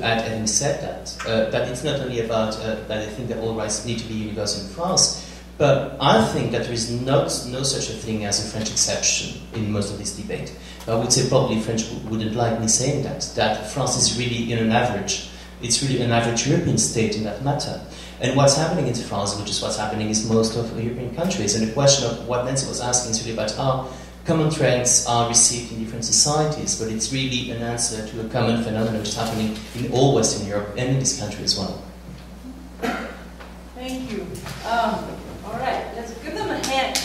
add, having said that it's not only about that I think that all rights need to be universal in France, but I think that there is no such a thing as a French exception in most of this debate. I would say probably French wouldn't like me saying that France is really in an average. It's really an average European state in that matter. And what's happening in France, which is what's happening in most of European countries, and the question of what Nancy was asking is really about how common trends are received in different societies, but it's really an answer to a common phenomenon which is happening in all Western Europe and in this country as well.
Thank you. All right, let's give them a hand.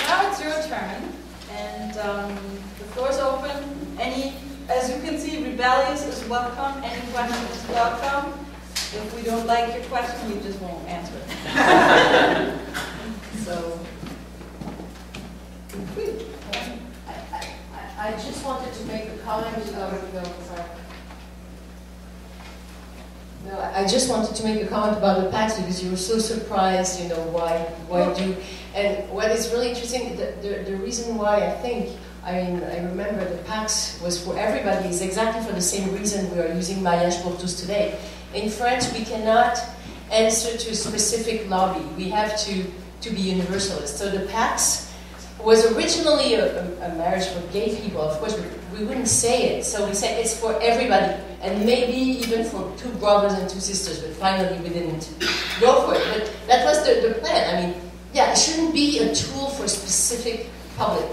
Now it's your turn, and the floor is open. As you can see, rebellious is welcome. Any question is welcome. If we don't like your question, we just won't answer it. So,
I just wanted to make a comment. I just wanted to make a comment about the PACs because you were so surprised, why do. And what is really interesting, the reason why I remember the PACs was for everybody is exactly for the same reason we are using mariage pour tous today. In French, we cannot answer to a specific lobby. We have to be universalist. So the PACs was originally a marriage for gay people. Of course, we wouldn't say it. So we said it's for everybody, and maybe even for two brothers and two sisters, but finally we didn't go for it. But that was the plan. It shouldn't be a tool for a specific public.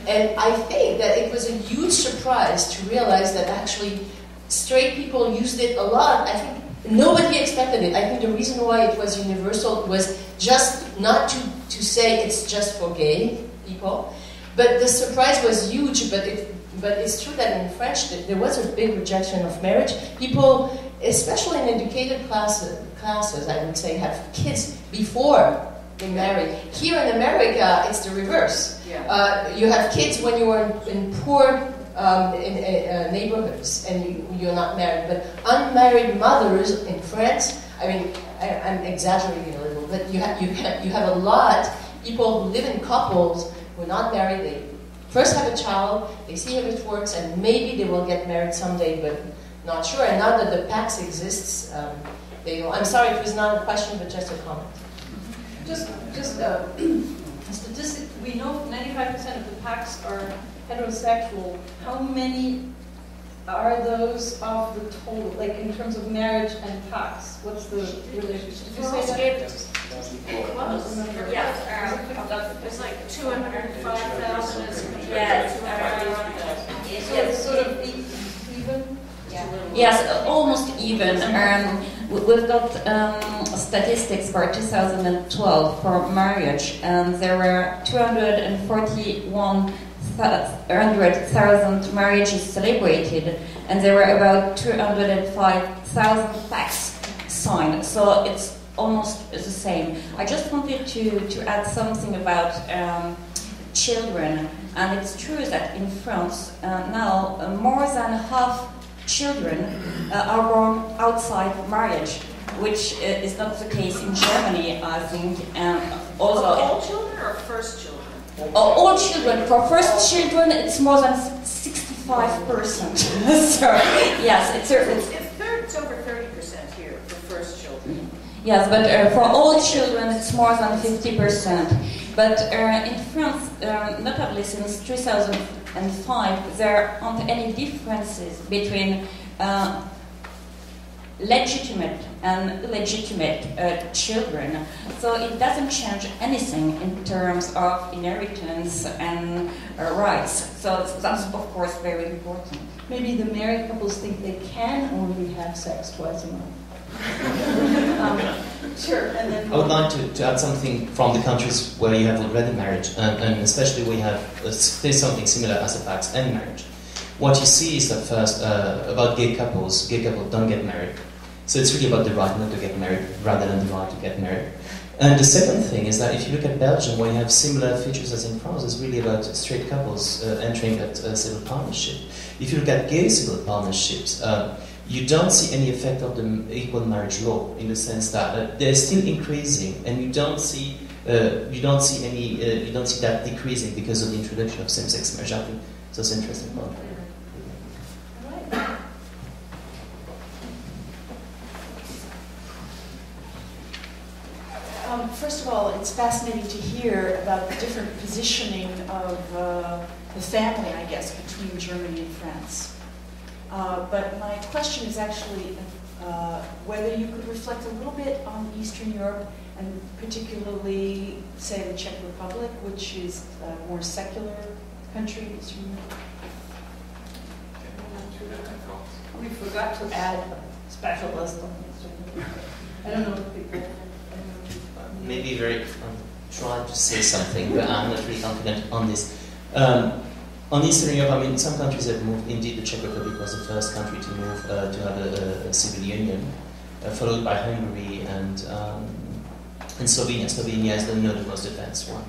And I think that it was a huge surprise to realize that actually straight people used it a lot. I think nobody expected it. I think the reason why it was universal was just not to say it's just for gay people. But the surprise was huge, but it's true that in French there was a big rejection of marriage. People, especially in educated classes, I would say, have kids before they marry. Here in America, it's the reverse.
Yeah.
You have kids when you are in poor neighborhoods and you're not married. But unmarried mothers in France, I'm exaggerating a little, but you have a lot people who live in couples who are not married. They first have a child, they see if it works, and maybe they will get married someday, but not sure. And now that the PACS exists, I'm sorry, it was not a question, but just a comment.
Just a statistic, we know 95% of the PACs are heterosexual. How many are those of the total, like in terms of marriage and PACs? What's the relationship? Did you say that?
It's like 205,000.
So it's sort of even?
Yes, almost even. We've got statistics for 2012 for marriage, and there were 241,000 marriages celebrated, and there were about 205,000 pacts signed. So it's almost the same. I just wanted to add something about children, and it's true that in France now more than half children are born outside marriage, which is not the case in Germany, I think. And also,
all children or first children?
All children. For first children, it's more than 65%. So, yes, it's
over 30% here for first children.
Yes, but for all children, it's more than 50%. But in France, notably since 2005, there aren't any differences between legitimate and illegitimate children. So it doesn't change anything in terms of inheritance and rights. So that's, of course, very important.
Maybe the married couples think they can only have sex twice a month. Sure. And then
I would like to add something from the countries where you have already marriage, and especially where you have there's something similar as the PACS and marriage. What you see is that first about gay couples don't get married. So it's really about the right not to get married rather than the right to get married. And the second thing is that if you look at Belgium, where you have similar features as in France, it's really about straight couples entering that civil partnership. If you look at gay civil partnerships, you don't see any effect of the equal marriage law, in the sense that they're still increasing, and you don't see that decreasing because of the introduction of same-sex marriage. I think that's an interesting point.
First of all, it's fascinating to hear about the different positioning of the family, I guess, between Germany and France. But my question is actually whether you could reflect a little bit on Eastern Europe, and particularly, say, the Czech Republic, which is a more secular country in Eastern Europe.
We forgot to add a specialist on Eastern Europe. I don't know if people...
Maybe try to say something, but I'm not really confident on this. On Eastern Europe, I mean, some countries have moved. Indeed, the Czech Republic was the first country to move to have a civil union, followed by Hungary and Slovenia. Slovenia is the most advanced one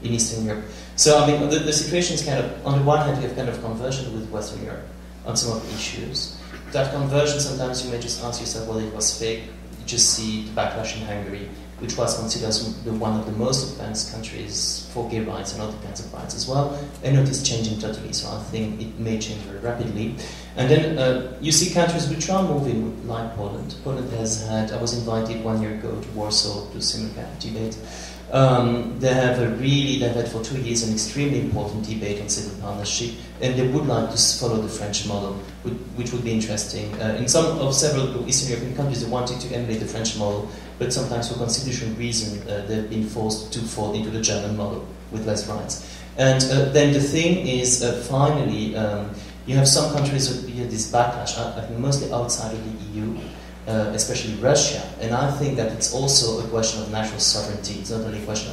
in Eastern Europe. So, I mean, the situation is kind of, on the one hand, you have kind of conversion with Western Europe on some of the issues. That conversion, sometimes you may just ask yourself, well, it was fake. You just see the backlash in Hungary, which was considered as one of the most advanced countries for gay rights and other kinds of rights as well. And it is changing totally, so I think it may change very rapidly. And then you see countries which are moving, like Poland. Poland has had, I was invited 1 year ago to Warsaw to a similar kind of debate. They've had for 2 years an extremely important debate on civil partnership, and they would like to follow the French model, which would be interesting. In several Eastern European countries, they wanted to emulate the French model, but sometimes for constitutional reasons, they've been forced to fall into the German model with less rights. And then the thing is, finally, you have some countries that have this backlash, I think mostly outside of the EU, especially Russia, and I think that it's also a question of national sovereignty. It's not only a question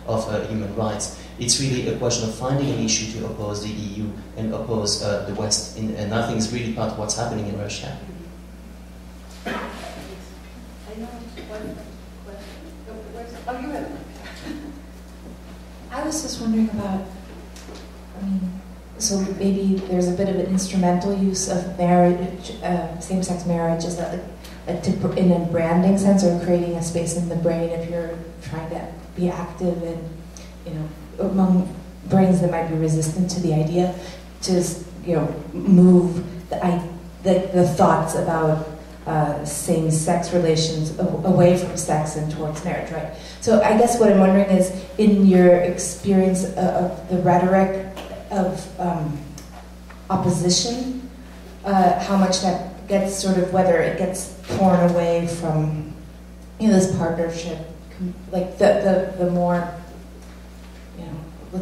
of human rights. It's really a question of finding an issue to oppose the EU and oppose the West, and I think it's really part of what's happening in Russia.
Oh, you have.
I was just wondering about, so maybe there's a bit of an instrumental use of marriage, same-sex marriage, is that in a branding sense, or creating a space in the brain if you're trying to be active and, among brains that might be resistant to the idea, to, move the thoughts about same-sex relations away from sex and towards marriage, right? So I guess what I'm wondering is, in your experience of the rhetoric of opposition, how much that gets sort of, whether it gets torn away from this partnership, like the more,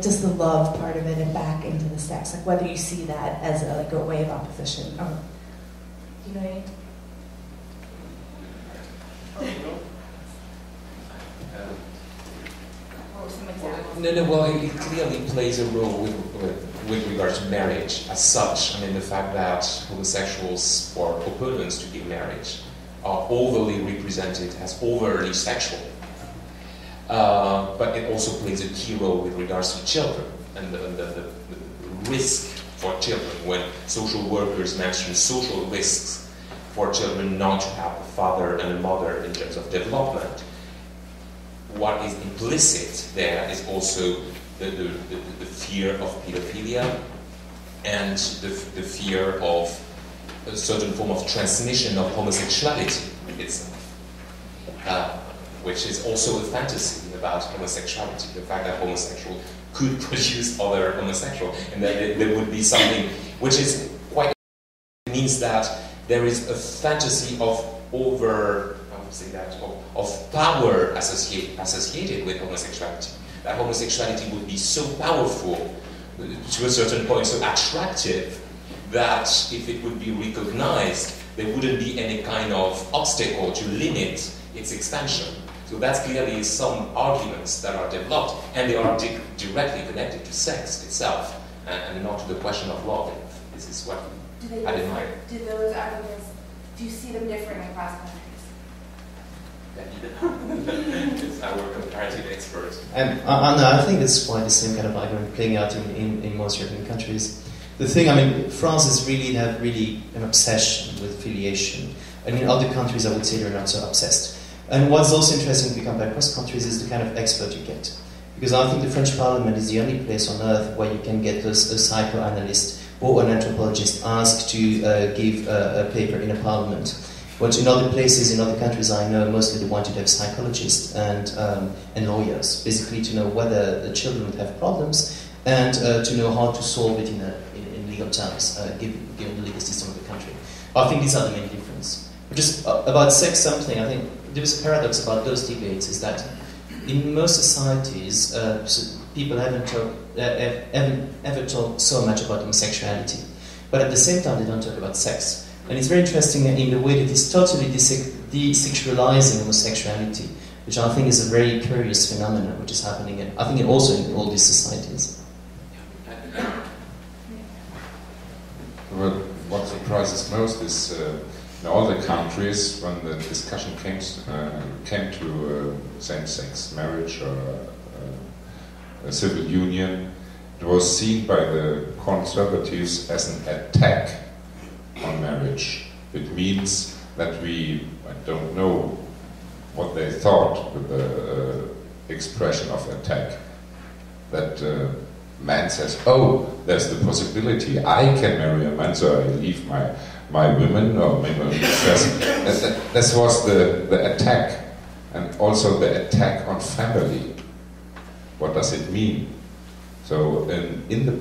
just the love part of it and back into the sex, like whether you see that as a way of opposition. Do you know what I mean?
No, well, it clearly plays a role with regard to marriage as such. I mean, the fact that homosexuals or opponents to gay marriage are overly represented as overly sexual. But it also plays a key role with regards to children and the risk for children when social workers mention social risks for children not to have a father and a mother in terms of development. What is implicit there is also the fear of pedophilia and the fear of a certain form of transmission of homosexuality itself, which is also a fantasy about homosexuality, the fact that homosexual could produce other homosexual, and that there would be something which is quite, means that there is a fantasy of of power associated with homosexuality. That homosexuality would be so powerful to a certain point, so attractive, that if it would be recognized, there wouldn't be any kind of obstacle to limit its expansion. So that's clearly some arguments that are developed, and they are directly connected to sex itself, and not to the question of love. This is what I admire.
Do those arguments, do you see them differing across countries?
It's our comparative expert.
And I think it's quite the same kind of argument playing out in most European countries. The thing, I mean, France is really have an obsession with filiation, and in other countries, I would say they're not so obsessed. And what's also interesting if you compare across countries is the kind of expert you get, because I think the French Parliament is the only place on earth where you can get a psychoanalyst or an anthropologist asked to give a paper in a parliament. But in other places, in other countries, I know mostly they wanted to have psychologists and lawyers, basically to know whether the children would have problems and to know how to solve it in legal terms, given the legal system of the country. I think these are the main difference. But just about sex, something I think there is a paradox about those debates is that in most societies, people haven't ever talked so much about homosexuality, but at the same time, they don't talk about sex. And it's very interesting in the way that it's totally desexualizing homosexuality, which I think is a very curious phenomenon which is happening, I think also in all these societies.
Well, what surprises most is in all the countries when the discussion came to same-sex marriage or a civil union, it was seen by the conservatives as an attack on marriage. It means that I don't know what they thought with the expression of attack. That man says, oh, there's the possibility I can marry a man, so I leave my women, or maybe this was the attack, and also the attack on family. What does it mean? So in the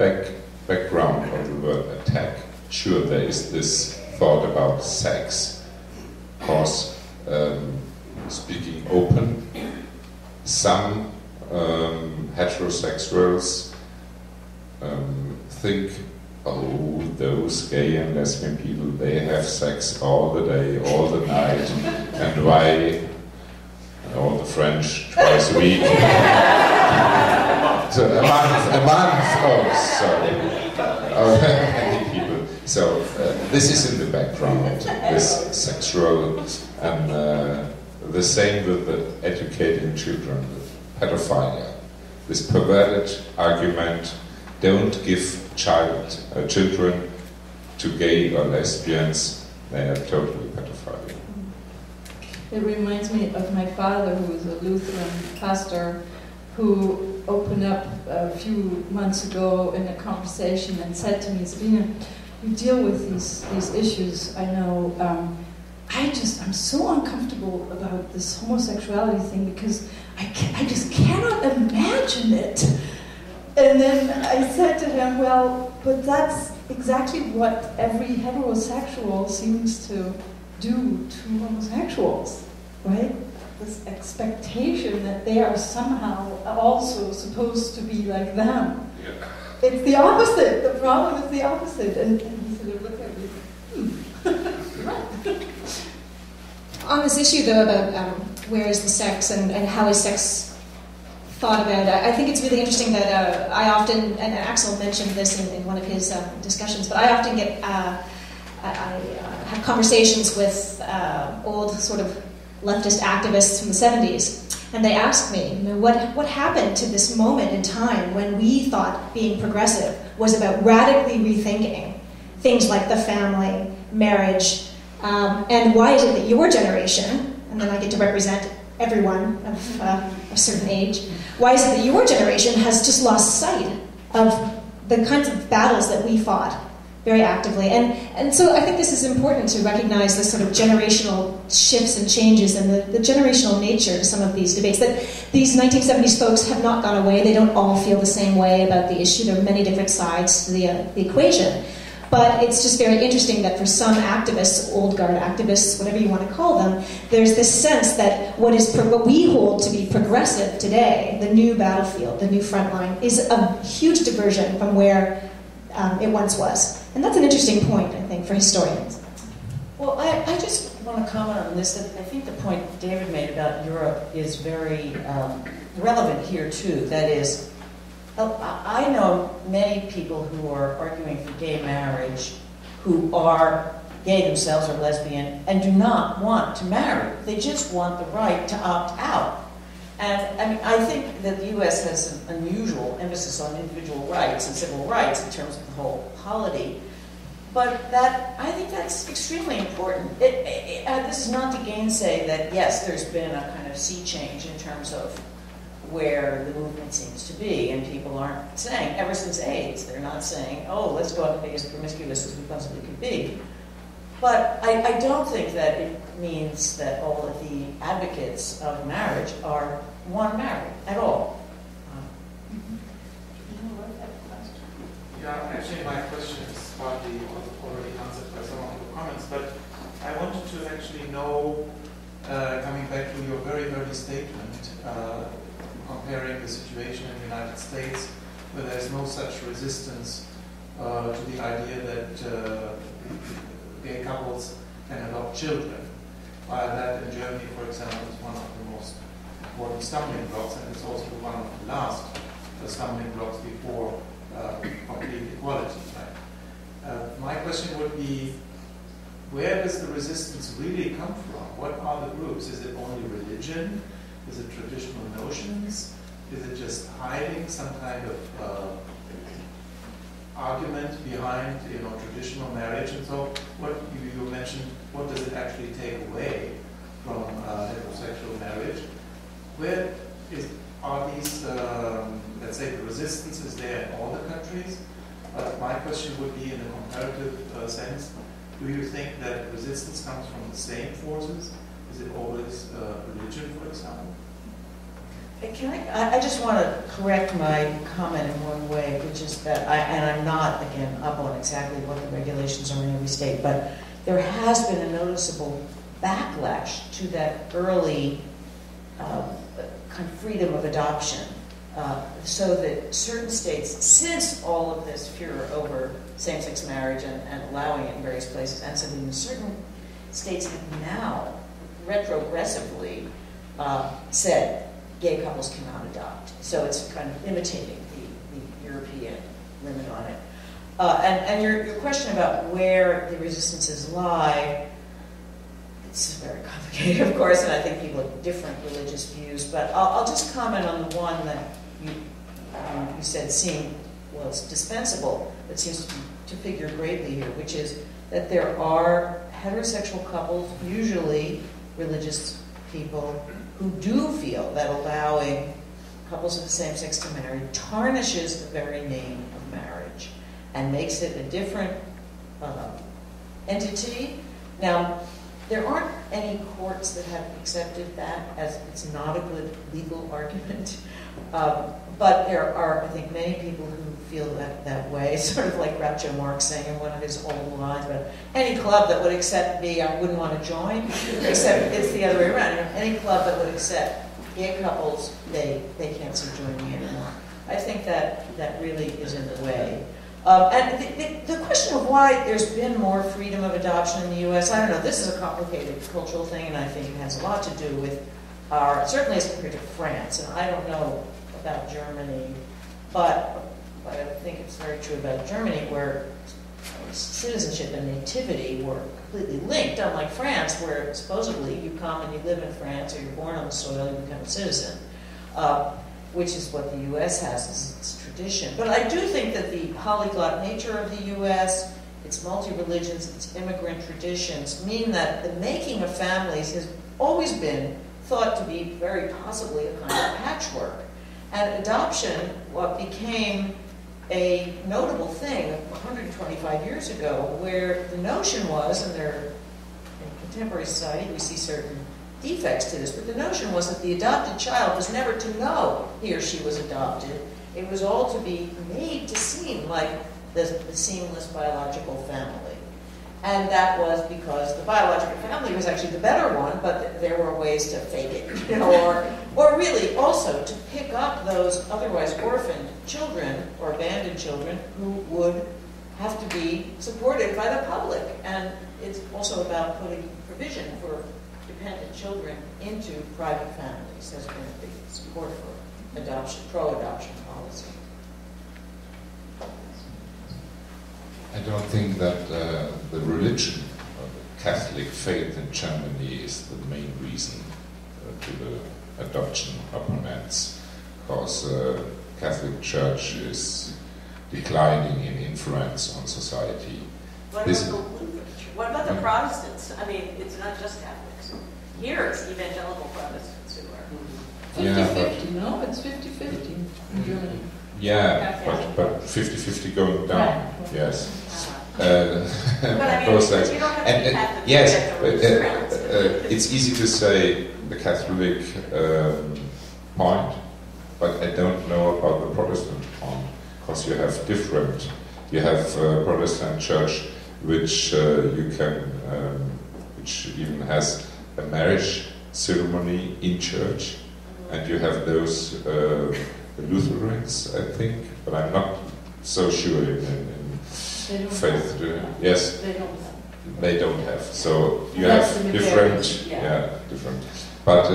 background of the word attack, sure, there is this thought about sex, because speaking open, some heterosexuals think, oh, those gay and lesbian people, they have sex all the day, all the night, and why? All the French twice a week. So a month, oh, sorry. Many people. So this is in the background, this sexual, and the same with the educating children, pedophilia. This perverted argument, don't give children to gay or lesbians, they are totally pedophilia.
It reminds me of my father, who was a Lutheran pastor, who opened up a few months ago in a conversation and said to me, Sabina, you deal with these issues, I know, I'm so uncomfortable about this homosexuality thing because I just cannot imagine it. And then I said to him, well, but that's exactly what every heterosexual seems to do to homosexuals, right? This expectation that they are somehow also supposed to be like them. Yeah. It's the opposite. The problem is the opposite. And he sort of looked at me,
On this issue, though, about where is the sex and how is sex thought about, I think it's really interesting that I often, and Axel mentioned this in one of his discussions, but I often get, I have conversations with old sort of leftist activists from the 70s, and they ask me, what happened to this moment in time when we thought being progressive was about radically rethinking things like the family, marriage, and why is it that your generation, and then I get to represent everyone of a certain age, why is it that your generation has just lost sight of the kinds of battles that we fought very actively? And so I think this is important to recognize the sort of generational shifts and changes and the generational nature to some of these debates, that these 1970s folks have not gone away. They don't all feel the same way about the issue. There are many different sides to the equation. But it's just very interesting that for some activists, old guard activists, whatever you want to call them, there's this sense that what we hold to be progressive today, the new battlefield, the new front line, is a huge diversion from where it once was. And that's an interesting point, I think, for historians.
Well, I just want to comment on this, that I think the point David made about Europe is very relevant here, too. That is, I know many people who are arguing for gay marriage who are gay themselves or lesbian and do not want to marry. They just want the right to opt out. And I mean, I think that the U.S. has an unusual emphasis on individual rights and civil rights in terms of the whole polity. But I think that's extremely important. This is not to gainsay that, yes, there's been a kind of sea change in terms of where the movement seems to be, and people aren't saying, ever since AIDS, they're not saying, oh, let's go out and be as promiscuous as we possibly could be. But I don't think that it means that all of the advocates of marriage want to marry at all.
Yeah, actually my question is partly already answered by some of your comments, but I wanted to actually know, coming back to your very early statement, comparing the situation in the United States, where there's no such resistance to the idea that gay couples can adopt children, while that in Germany, for example, is one of the most important stumbling blocks, and it's also one of the last stumbling blocks before complete equality. Right? My question would be, where does the resistance really come from? What are the groups? Is it only religion? Is it traditional notions? Is it just hiding some kind of argument behind, traditional marriage? And so, what you mentioned, what does it actually take away from heterosexual marriage? Where are these? Let's say the resistance is there in all the countries. But my question would be, in a comparative sense, do you think that resistance comes from the same forces? Is it always religion, for example?
I just want to correct my comment in one way, which is that, and I'm not, again, up on exactly what the regulations are in every state, but there has been a noticeable backlash to that early kind of freedom of adoption, so that certain states, since all of this furor over same-sex marriage and allowing it in various places, and so certain states have now retrogressively said gay couples cannot adopt. So it's kind of imitating the European limit on it. And your question about where the resistances lie, it's very complicated, of course, and I think people have different religious views, but I'll just comment on the one that you said it's dispensable, but seems to figure greatly here, which is that there are heterosexual couples, usually religious people, who do feel that allowing couples of the same sex to marry tarnishes the very name of marriage and makes it a different entity. Now, there aren't any courts that have accepted that, as it's not a good legal argument. But there are, I think, many people who feel that way. It's sort of like Groucho Marx saying in one of his old lines, but any club that would accept me, I wouldn't want to join, except it's the other way around. Any club that would accept gay couples, they can't see joining anymore. I think that really is in the way. And the question of why there's been more freedom of adoption in the U.S., I don't know, this is a complicated cultural thing, and I think it has a lot to do with certainly as compared to France, and I don't know about Germany, but I think it's very true about Germany, where citizenship and nativity were completely linked, unlike France, where supposedly you come and you live in France, or you're born on the soil, you become a citizen, which is what the U.S. has as its tradition. But I do think that the polyglot nature of the U.S., its multi-religions, its immigrant traditions, mean that the making of families has always been thought to be very possibly a kind of patchwork. And adoption, what became a notable thing 125 years ago, where the notion was, and in contemporary society we see certain defects to this, but the notion was that the adopted child was never to know he or she was adopted. It was all to be made to seem like the seamless biological family. And that was because the biological family was actually the better one, but there were ways to fake it, or really also to pick up those otherwise orphaned children or abandoned children who would have to be supported by the public. And it's also about putting provision for dependent children into private families. There's been a big support for adoption, pro-adoption policy.
I don't think that the religion Catholic faith in Germany is the main reason to the adoption opponents, because Catholic Church is declining in influence on society.
What about the Protestants? I mean, it's not just Catholics. Here it's evangelical Protestants who are...
50-50, no? It's 50-50 in Germany.
Yeah, but 50-50 going down, yes.
But I mean,
both sides.
you don't have to be Catholic.
Yes, it's easy to say the Catholic point, but I don't know about the Protestant point, because you have different. You have Protestant church which you can, which even has a marriage ceremony in church, and you have those Lutherans, I think, but I'm not so sure in faith. Yes, they don't have. So you have different, different. But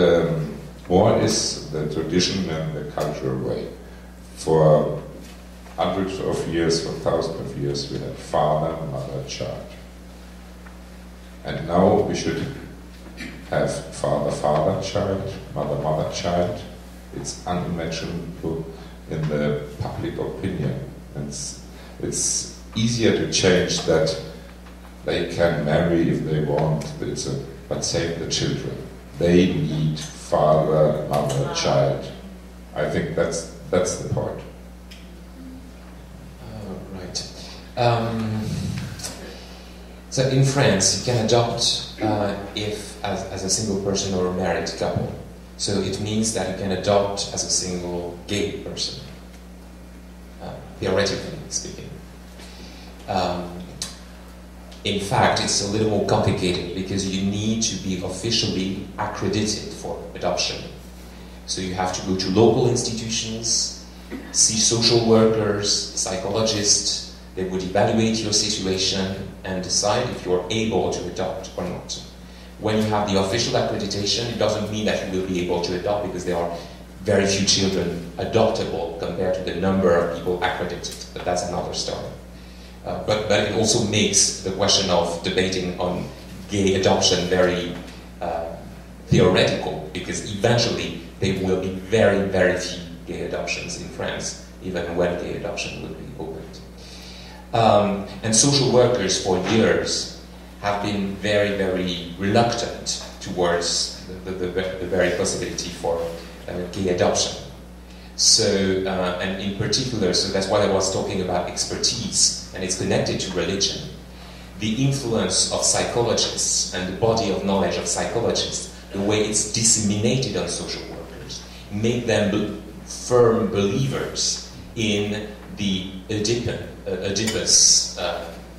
more is the tradition and the cultural way. For hundreds of years, for thousands of years, we had father, mother, child. And now we should have father, father, child, mother, mother, child. It's unimaginable in the public opinion. It's easier to change that they can marry if they want, but save the children. They need father, mother, child. I think that's the point.
Right. So in France, you can adopt if as a single person or a married couple. So it means that you can adopt as a single gay person, theoretically speaking. In fact, it's a little more complicated because you need to be officially accredited for adoption. So you have to go to local institutions, see social workers, psychologists. They would evaluate your situation and decide if you're able to adopt or not. When you have the official accreditation, it doesn't mean that you will be able to adopt because there are very few children adoptable compared to the number of people accredited. But that's another story. But it also makes the question of debating on gay adoption very theoretical, because eventually there will be very, very few gay adoptions in France, even when gay adoption will be opened. And social workers for years have been very, very reluctant towards the very possibility for gay adoption. So, and in particular, so that's why I was talking about expertise, and it's connected to religion. The influence of psychologists and the body of knowledge of psychologists, the way it's disseminated on social workers, make them firm believers in the Oedipus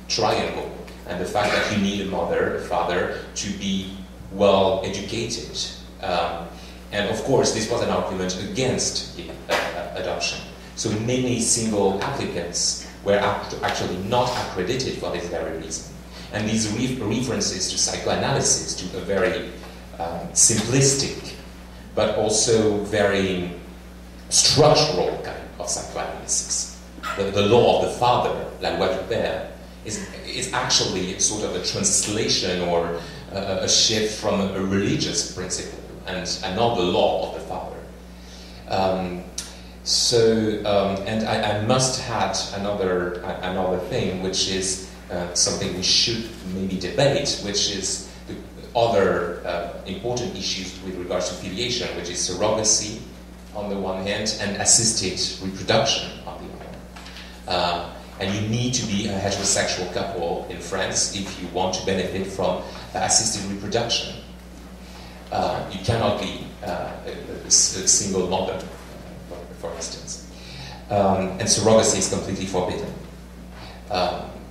triangle, and the fact that you need a mother, a father, to be well educated. And of course, this was an argument against adoption. So many single applicants were actually not accredited for this very reason. And these references to psychoanalysis, to a very simplistic, but also very structural kind of psychoanalysis. The law of the father, la loi du père, is actually sort of a translation or a shift from a religious principle and not the law of the father. And I must add another thing, which is something we should maybe debate, which is the other important issues with regards to filiation, which is surrogacy on the one hand and assisted reproduction on the other. And you need to be a heterosexual couple in France if you want to benefit from assisted reproduction. You cannot be a single mother, for instance. And surrogacy is completely forbidden.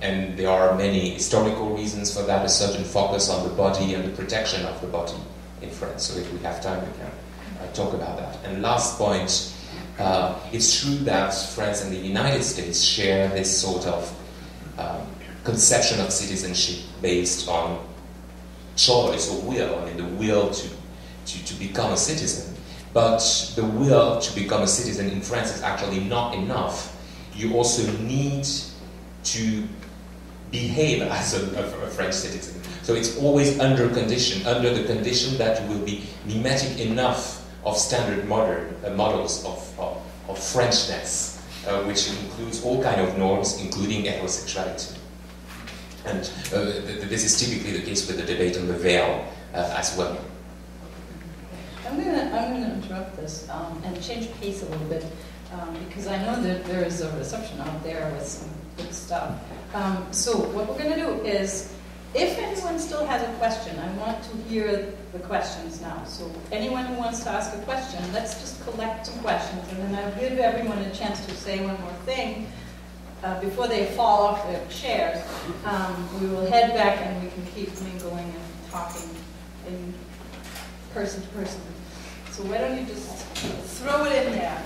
And there are many historical reasons for that, a certain focus on the body and the protection of the body in France. So if we have time, we can talk about that. And last point, it's true that France and the United States share this sort of conception of citizenship based on choice or will, I mean the will to become a citizen. But the will to become a citizen in France is actually not enough. You also need to behave as a French citizen. So it's always under the condition that you will be mimetic enough of standard models of Frenchness, which includes all kind of norms, including heterosexuality. And this is typically the case with the debate on the veil as well.
I'm gonna interrupt this and change pace a little bit because I know that there is a reception out there with some good stuff. So what we're gonna do is, if anyone still has a question, I want to hear the questions now. So anyone who wants to ask a question, let's just collect some questions, and then I'll give everyone a chance to say one more thing before they fall off their chairs. We will head back and we can keep mingling and talking in person to person. So why don't you just throw it in there?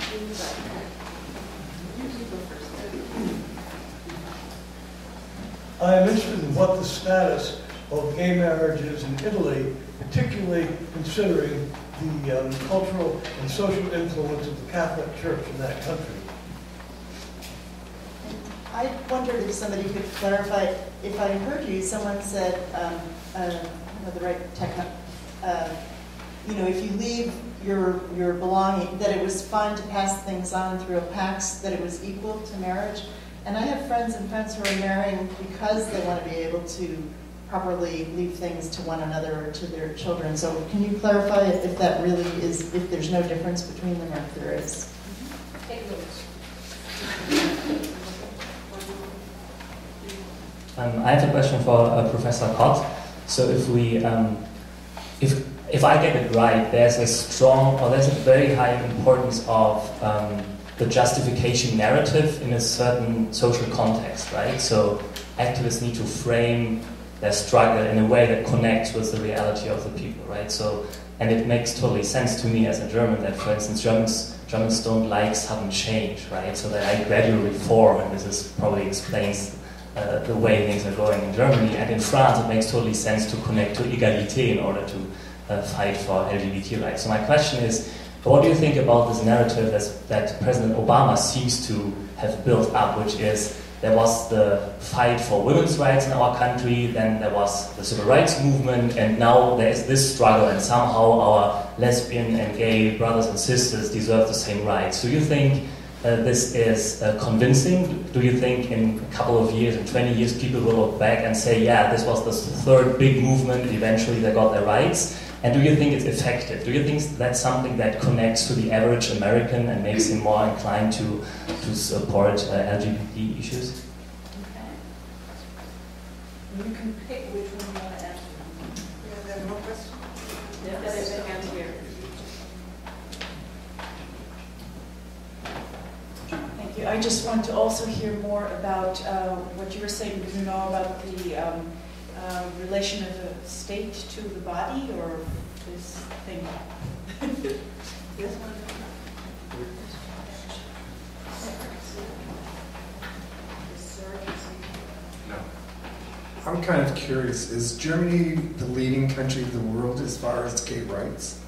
I am interested in what the status of gay marriage is in Italy, particularly considering the cultural and social influence of the Catholic Church in that country.
I wondered if somebody could clarify. If I heard you, someone said, I don't know the right tech, if you leave your belonging, that it was fine to pass things on through a pax, that it was equal to marriage. And I have friends who are marrying because they want to be able to properly leave things to one another or to their children. So can you clarify if that really is, if there's no difference between them or if there is?
I have a question for Professor Kott. So if I get it right, there's a very high importance of the justification narrative in a certain social context, right? So activists need to frame their struggle in a way that connects with the reality of the people, right? So, and it makes totally sense to me as a German that, for instance, Germans don't like sudden change, right? So that I gradual reform, and this probably explains the way things are going in Germany. And in France, it makes totally sense to connect to égalité in order to fight for LGBT rights. So my question is, what do you think about this narrative that President Obama seems to have built up, which is there was the fight for women's rights in our country, then there was the civil rights movement, and now there is this struggle, and somehow our lesbian and gay brothers and sisters deserve the same rights. Do you think this is convincing? Do you think in a couple of years, in 20 years, people will look back and say, yeah, this was the third big movement, eventually they got their rights? And do you think it's effective? Do you think that's something that connects to the average American and makes him more inclined to support LGBT issues?
Okay. You can pick which one you want to answer. You have more questions? Yes. There's a hand here.
Thank you. I just want to also hear more about what you were saying, Bruno, about the relation of the state to the body, or this thing. This one.
No. I'm kind of curious, is Germany the leading country of the world as far as gay rights?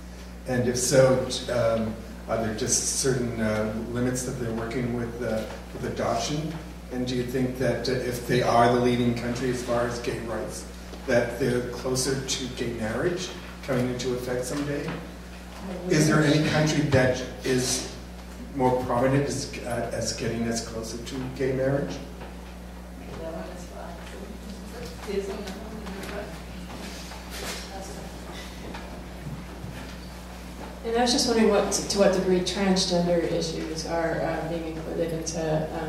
And if so, are there just certain limits that they're working with adoption? And do you think that if they are the leading country as far as gay rights, that they're closer to gay marriage coming into effect someday? Is there any country that is more prominent as getting us closer to gay marriage?
And I was just wondering to what degree transgender issues are being included into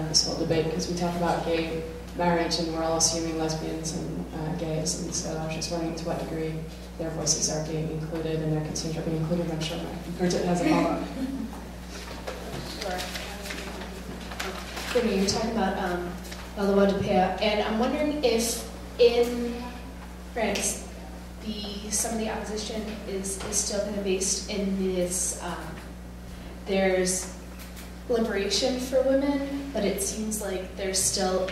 this whole debate, because we talk about gay marriage and we're all assuming lesbians and gays, and so I was just wondering to what degree their voices are being included and their concerns are being included. I'm sure Bridget has a follow-up.
You're talking about la loi de paix, and I'm wondering if in France some of the opposition is still kind of based in this, there's liberation for women, but it seems like there's still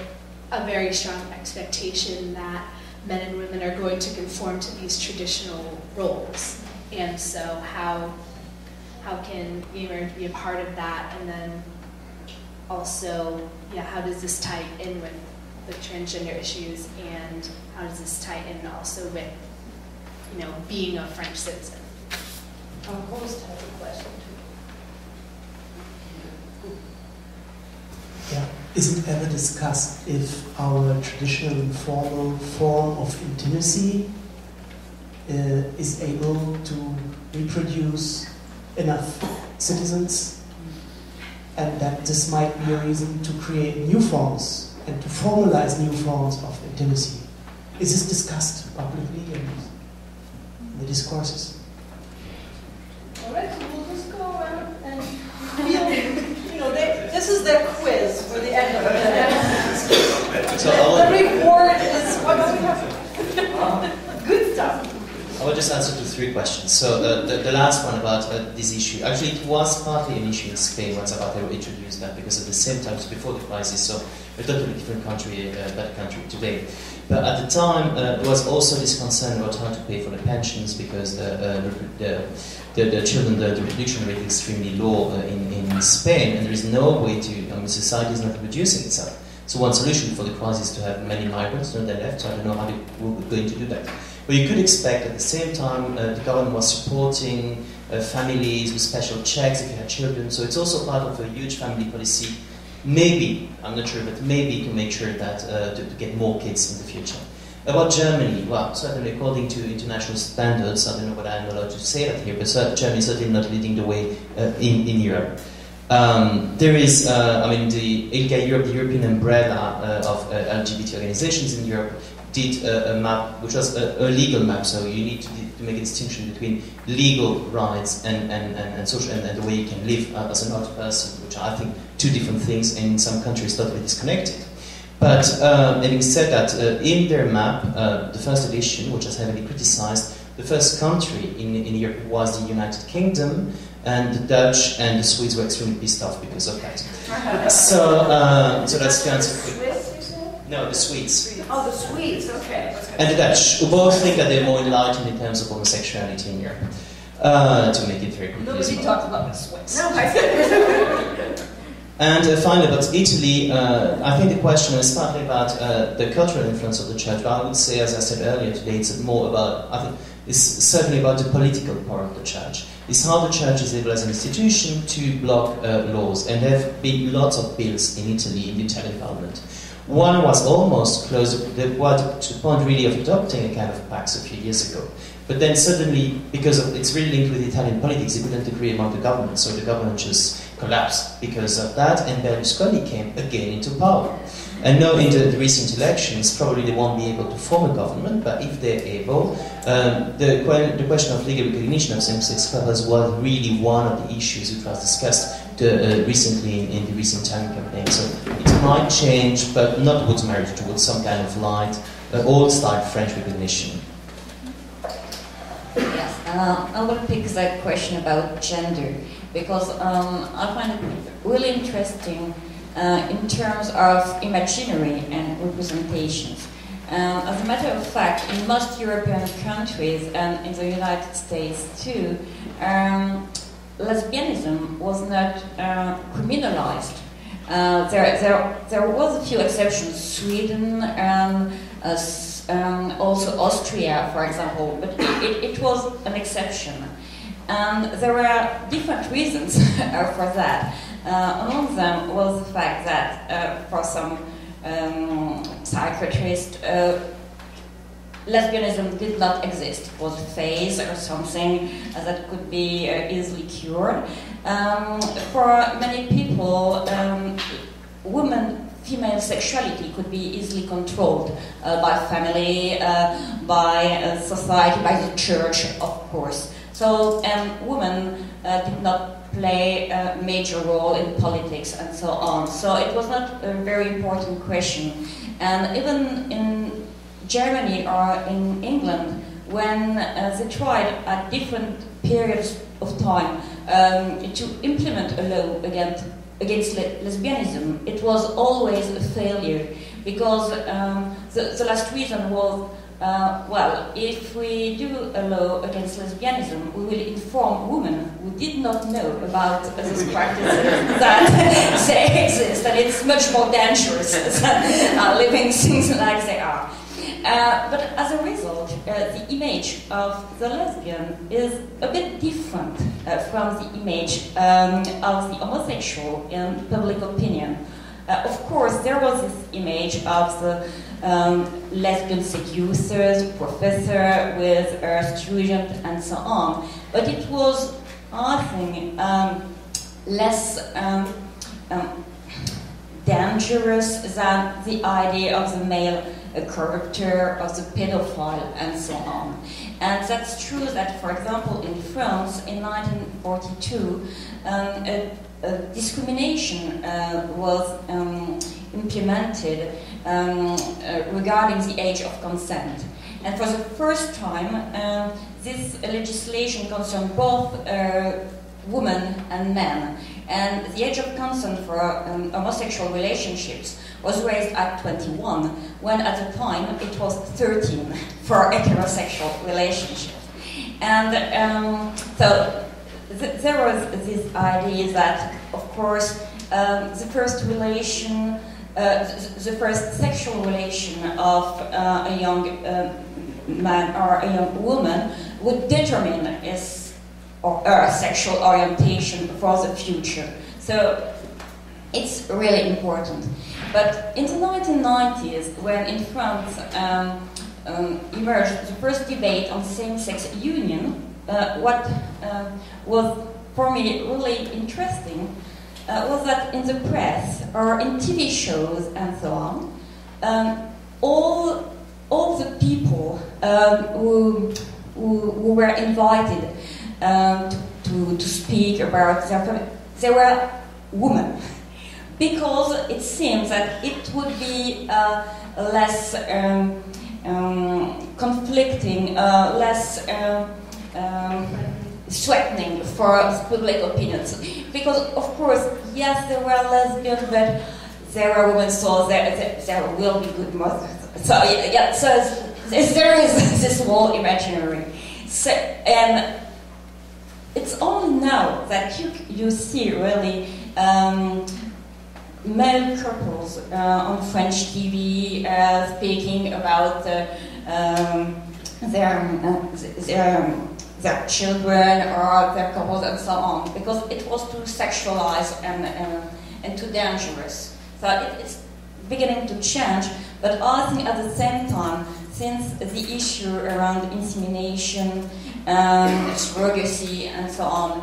a very strong expectation that men and women are going to conform to these traditional roles. And so how can gay marriage be a part of that? And then also, how does this tie in with with transgender issues, and how does this tie in also with, being a French citizen?
Host has a question too.
Yeah. Is it ever discussed if our traditional informal form of intimacy is able to reproduce enough citizens, and that this might be a reason to create new forms and to formalize new forms of intimacy? Is this discussed publicly in the discourses?
All right, so we'll just go around and feel, this is their quiz for the end of the day. The reward is what do we have? Good stuff.
I will just answer to 3 questions. So the last one about this issue. Actually, it was partly an issue in Spain once about they introduced that, because at the same time, before the crisis, so a totally different country, better country today. But at the time, there was also this concern about how to pay for the pensions, because the children, the reproduction rate is extremely low in Spain, and there is no way to, society is not reproducing itself. So one solution for the crisis is to have many migrants, they left, so I don't know how they were going to do that. But you could expect at the same time the government was supporting families with special checks if you had children, so it's also part of a huge family policy, maybe, I'm not sure, but maybe to make sure that to get more kids in the future. About Germany, well, certainly according to international standards, I don't know whether I'm allowed to say that here, but Germany is certainly not leading the way in Europe. There is, the ILGA Europe, the European umbrella of LGBT organizations in Europe, did a map, which was a legal map, so you need to make a distinction between legal rights and social and the way you can live as an adult person, which are, I think, 2 different things, and in some countries totally disconnected. But having said that, in their map, the first edition, which was heavily criticized, the first country in Europe was the United Kingdom, and the Dutch and the Swedes were extremely pissed off because of that. So that's the answer. No, the Swedes.
Oh, the Swedes, okay.
And the Dutch, who both think that they're more enlightened in terms of homosexuality in Europe. To make it very confusing.
Nobody talks about the Swiss.
No, I said
And finally, about Italy, I think the question is partly about the cultural influence of the church, but I would say, as I said earlier today, it's more about, I think, it's certainly about the political part of the church. It's how the church is able as an institution to block laws, and there have been lots of bills in Italy, in the Italian parliament. One was almost close to the point really of adopting a kind of pax a few years ago. But then suddenly, because it's really linked with Italian politics, they couldn't agree among the government, so the government just collapsed because of that, and Berlusconi came again into power. And now in the recent elections, probably they won't be able to form a government, but if they're able, the question of legal recognition of same-sex couples was really one of the issues which was discussed recently in the recent Italian campaign. So it might change, but not towards marriage, towards some kind of light, old-style French recognition.
Yes, I will pick that question about gender, because I find it really interesting in terms of imaginary and representations. As a matter of fact, in most European countries and in the United States too, lesbianism was not criminalized. There was a few exceptions, Sweden and also Austria, for example, but it was an exception. And there were different reasons for that. Among them was the fact that for some psychiatrists, lesbianism did not exist. It was a phase or something that could be easily cured. For many people, female sexuality could be easily controlled by family, by society, by the church, of course. So women did not play a major role in politics and so on. So it was not a very important question. And even in Germany or in England, when they tried at different periods of time to implement a law against lesbianism, it was always a failure, because the last reason was well, if we do a law against lesbianism, we will inform women who did not know about those practices that they exist, and it's much more dangerous than living things like they are. But as a result, the image of the lesbian is a bit different from the image of the homosexual in public opinion. Of course, there was this image of the lesbian seducers, professor with her student, and so on. But it was, I think, less dangerous than the idea of the male character, of the pedophile, and so on. And that's true that, for example, in France, in 1942, discrimination was implemented regarding the age of consent. And for the first time, this legislation concerned both women and men. And the age of consent for homosexual relationships was raised at 21, when at the time it was 13 for heterosexual relationships. And so there was this idea that, of course, the first relation, the first sexual relation of a young man or a young woman would determine his or her sexual orientation for the future. So it's really important. But in the 1990s, when in France emerged the first debate on same-sex union, what was for me really interesting was that in the press or in TV shows and so on, all the people who were invited to speak about their family, they were women, because it seems that it would be less conflicting, less threatening for public opinions. Because, of course, yes, there were lesbians, but there were women, so there will be good mothers. So, yeah, so there is this whole imaginary. So, and it's only now that you see really male couples on French TV speaking about their children or their couples and so on, because it was too sexualized and too dangerous. So it's beginning to change, but I think at the same time, since the issue around insemination, surrogacy and so on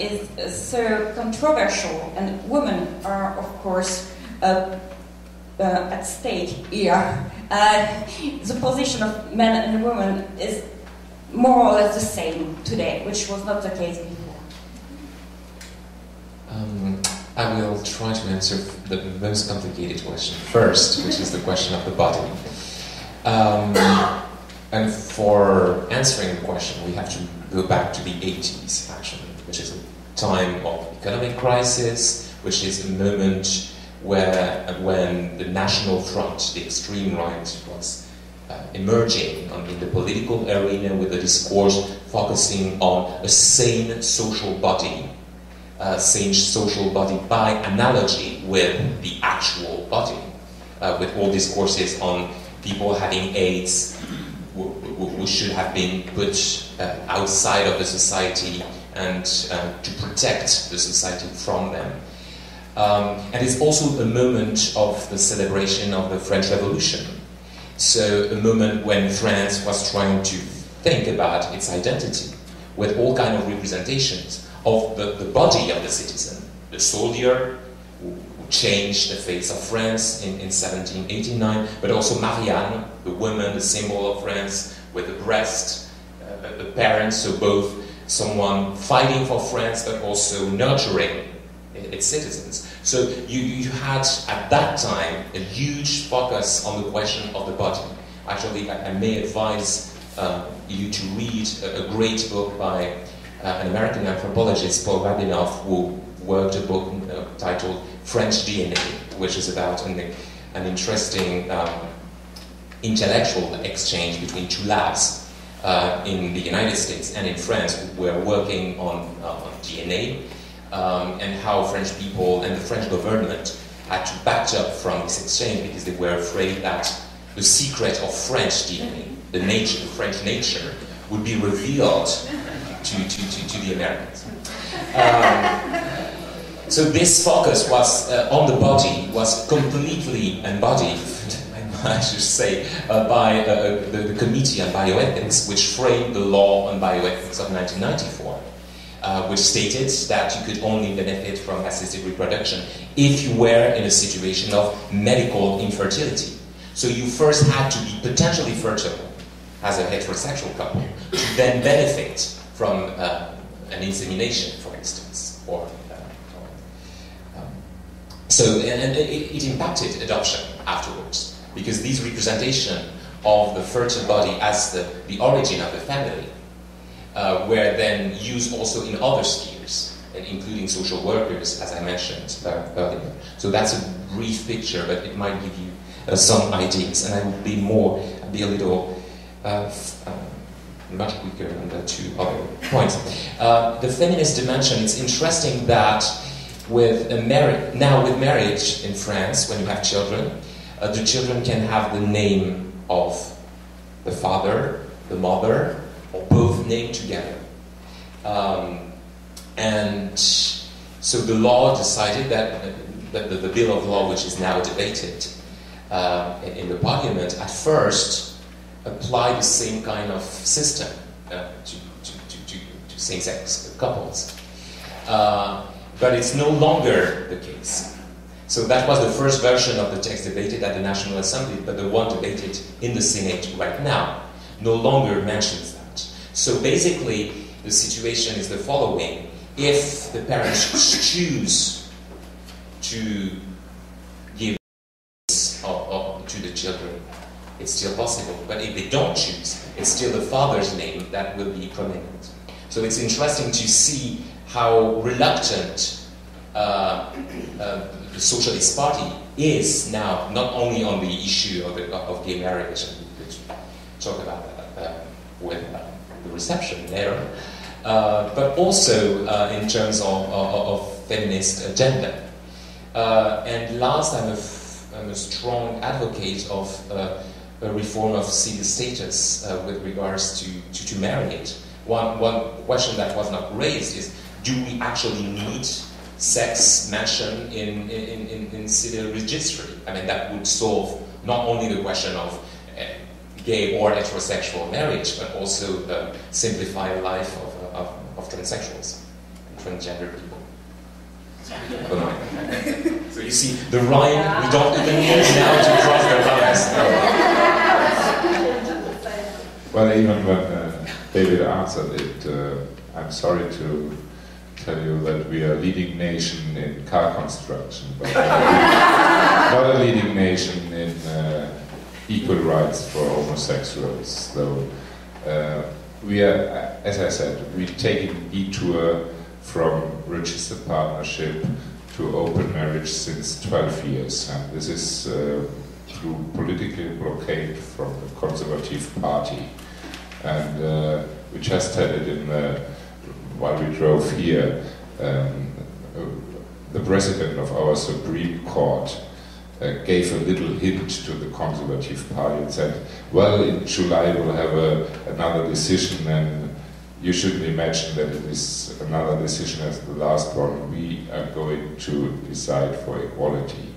is so controversial, and women are of course at stake here, the position of men and women is more or less the same today, which was not the case before.
I will try to answer the most complicated question first, which is the question of the body. And for answering the question, we have to go back to the 80s, actually, which is a time of economic crisis, which is a moment when the National Front, the extreme right, was emerging in the political arena with a discourse focusing on a sane social body by analogy with the actual body, with all discourses on people having AIDS who should have been put outside of the society and to protect the society from them. And it's also a moment of the celebration of the French Revolution. So a moment when France was trying to think about its identity with all kinds of representations of the body of the citizen, the soldier who changed the face of France in 1789, but also Marianne, the woman, the symbol of France, with the breast, the parents, so both someone fighting for France but also nurturing its citizens. So you had at that time a huge focus on the question of the body. Actually, I may advise you to read a great book by an American anthropologist, Paul Rabinoff, who wrote a book titled French DNA, which is about an interesting intellectual exchange between two labs in the United States and in France who were working on DNA, and how French people and the French government had to back up from this exchange because they were afraid that the secret of French DNA, the nature, the French nature, would be revealed to the Americans. So this focus was on the body was completely embodied, I should say, by the Committee on Bioethics, which framed the law on bioethics of 1994, which stated that you could only benefit from assisted reproduction if you were in a situation of medical infertility. So you first had to be potentially fertile as a heterosexual couple to then benefit from an insemination, for instance, or and it impacted adoption afterwards, because this representation of the fertile body as the origin of the family were then used also in other spheres, including social workers, as I mentioned earlier. So that's a brief picture, but it might give you some ideas, and I will be a little much quicker on the two other points. The feminist dimension, it's interesting that with marriage in France, when you have children, the children can have the name of the father, the mother, or both named together. And so the law decided that the Bill of Law, which is now debated in the Parliament, at first applied the same kind of system to same-sex couples. But it's no longer the case. So that was the first version of the text debated at the National Assembly, but the one debated in the Senate right now no longer mentions that. So basically, the situation is the following. If the parents choose to give to the children, it's still possible. But if they don't choose, it's still the father's name that will be prominent. So it's interesting to see how reluctant the Socialist Party is now, not only on the issue of gay marriage, and we could talk about that with the reception later, but also in terms of feminist agenda. And last, I'm a strong advocate of a reform of civil status with regards to marriage. One question that was not raised is, do we actually need sex mentioned in civil registry? I mean, that would solve not only the question of gay or heterosexual marriage, but also simplify the life of transsexuals and transgender people. So you see, the rhyme, we don't even need now to cross the lines.
Well, even when David answered it, I'm sorry to tell you that we are a leading nation in car construction, but not a leading nation in equal rights for homosexuals. Though we are, as I said, we're taking a detour from registered partnership to open marriage since 12 years, and this is through political blockade from the Conservative Party. And we just had it while we drove here. The president of our Supreme Court gave a little hint to the Conservative Party and said, well, in July we'll have another decision, and you shouldn't imagine that it is another decision as the last one. We are going to decide for equality.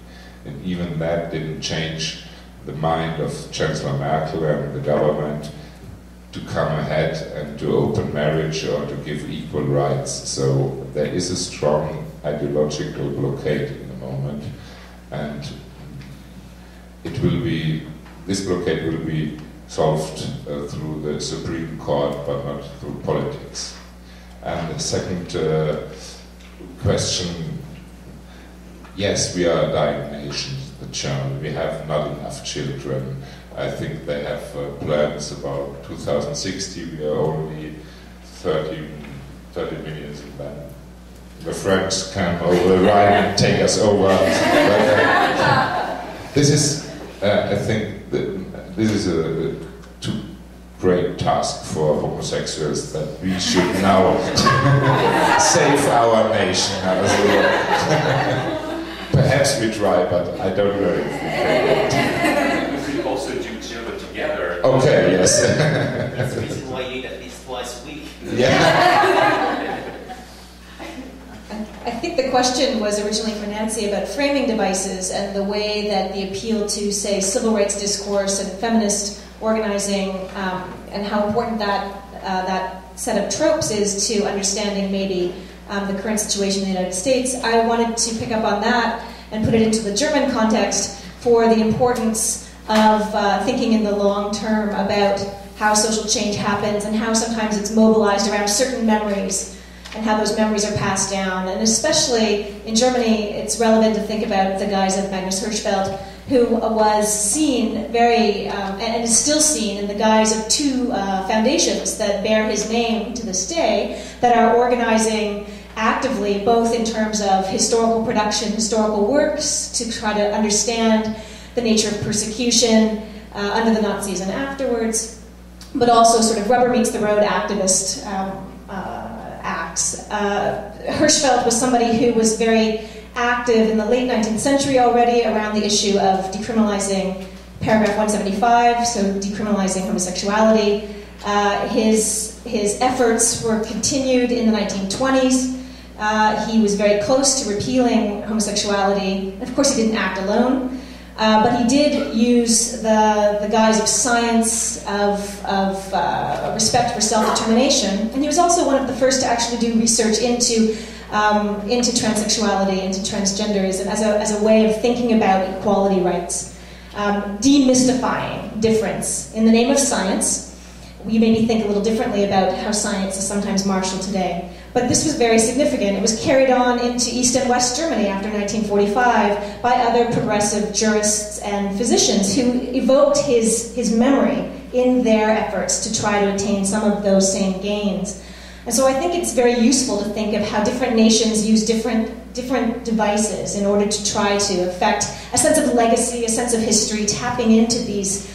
And even that didn't change the mind of Chancellor Merkel and the government to come ahead and to open marriage or to give equal rights. So there is a strong ideological blockade in the moment, and this blockade will be solved through the Supreme Court, but not through politics. And the second question, yes, we are a dying nation, the German. We have not enough children. I think they have plans about 2060. We are only 30 million in man. The French come over the Rhine and take us over. This is, I think, this is a too great task for homosexuals that we should now save our nation as well. Perhaps we try, but I don't know if we can.
We could also do German together.
Okay, yes.
That's the reason why you eat at least twice a week.
Yeah.
I think the question was originally for Nancy about framing devices and the way that the appeal to, say, civil rights discourse and feminist organizing and how important that set of tropes is to understanding maybe the current situation in the United States. I wanted to pick up on that and put it into the German context for the importance of thinking in the long term about how social change happens and how sometimes it's mobilized around certain memories and how those memories are passed down. And especially in Germany, it's relevant to think about the guise of Magnus Hirschfeld, who was seen very, and is still seen in the guise of two foundations that bear his name to this day, that are organizing actively, both in terms of historical production, historical works, to try to understand the nature of persecution under the Nazis and afterwards, but also sort of rubber meets the road activist acts. Hirschfeld was somebody who was very active in the late 19th century already around the issue of decriminalizing paragraph 175, so decriminalizing homosexuality. His efforts were continued in the 1920s. He was very close to repealing homosexuality. Of course, he didn't act alone, but he did use the guise of science, of respect for self-determination, and he was also one of the first to actually do research into transsexuality, into transgenderism as a way of thinking about equality rights, demystifying difference in the name of science. We maybe think a little differently about how science is sometimes marshaled today. But this was very significant. It was carried on into East and West Germany after 1945 by other progressive jurists and physicians who evoked his memory in their efforts to try to attain some of those same gains. And so I think it's very useful to think of how different nations use different devices in order to try to affect a sense of legacy, a sense of history, tapping into these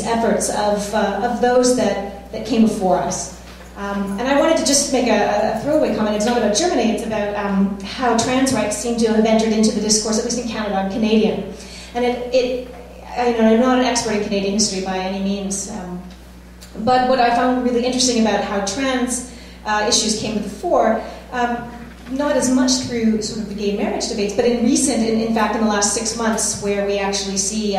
efforts of those that came before us. And I wanted to just make a throwaway comment. It's not about Germany, it's about how trans rights seem to have entered into the discourse, at least in Canada. I'm Canadian. And I'm not an expert in Canadian history by any means. But what I found really interesting about how trans issues came to the fore, not as much through sort of the gay marriage debates, but in fact, in the last 6 months, where we actually see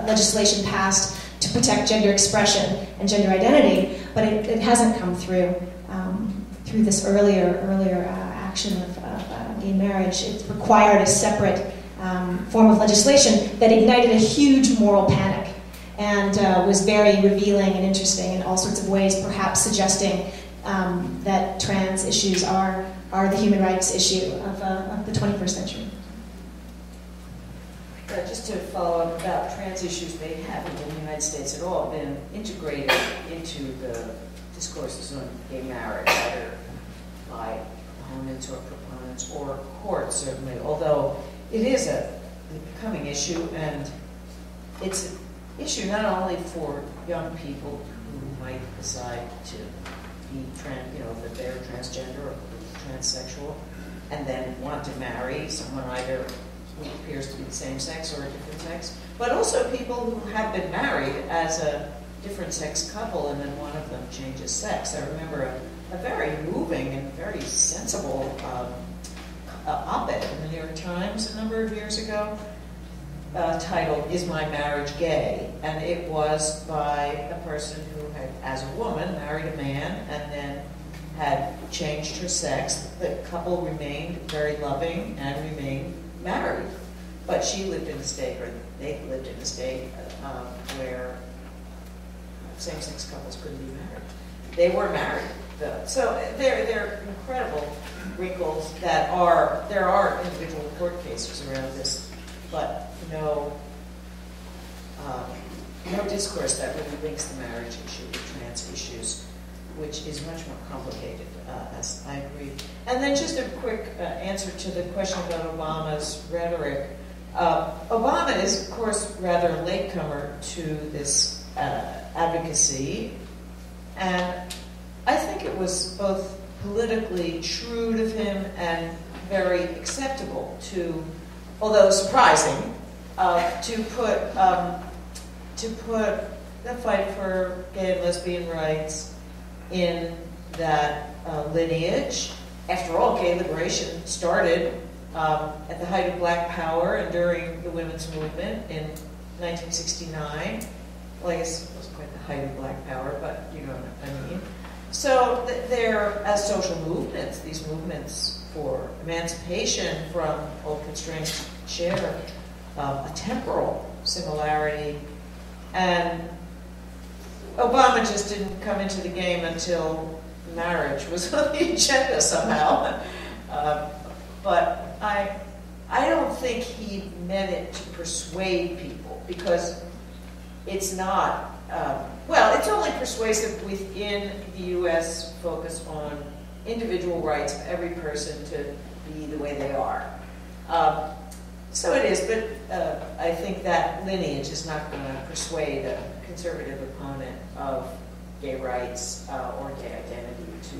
legislation passed to protect gender expression and gender identity, but it hasn't come through this earlier action of gay marriage. It required a separate form of legislation that ignited a huge moral panic and was very revealing and interesting in all sorts of ways, perhaps suggesting that trans issues are the human rights issue of the 21st century.
Just to follow up about trans issues, they haven't in the United States at all been integrated into the discourses on gay marriage, either by opponents or proponents or courts, certainly, although it is a becoming issue, and it's an issue not only for young people who might decide to be that they're transgender or transsexual, and then want to marry someone either who appears to be the same sex or a different sex, but also people who have been married as a different sex couple and then one of them changes sex. I remember a very moving and very sensible op-ed in the New York Times a number of years ago titled, "Is My Marriage Gay?" And it was by a person who had, as a woman, married a man and then had changed her sex. The couple remained very loving and remained married, but she lived in a state, or they lived in a state where same-sex couples couldn't be married. They were married, though. So they're incredible wrinkles that there are individual court cases around this, but no discourse that really links the marriage issue with trans issues, which is much more complicated, as I agree. And then just a quick answer to the question about Obama's rhetoric. Obama is, of course, rather a latecomer to this advocacy, and I think it was both politically shrewd of him and very acceptable to, although surprising, to put the fight for gay and lesbian rights in that lineage. After all, gay liberation started at the height of Black Power and during the women's movement in 1969. Well, I guess it wasn't quite the height of Black Power, but you know what I mean. So they're, as social movements, these movements for emancipation from old constraints share a temporal similarity. And Obama just didn't come into the game until marriage was on the agenda somehow. But I don't think he meant it to persuade people, because it's not, well, it's only persuasive within the U.S. focus on individual rights of every person to be the way they are. So it is, but I think that lineage is not going to persuade a conservative opponent of gay rights or gay identity to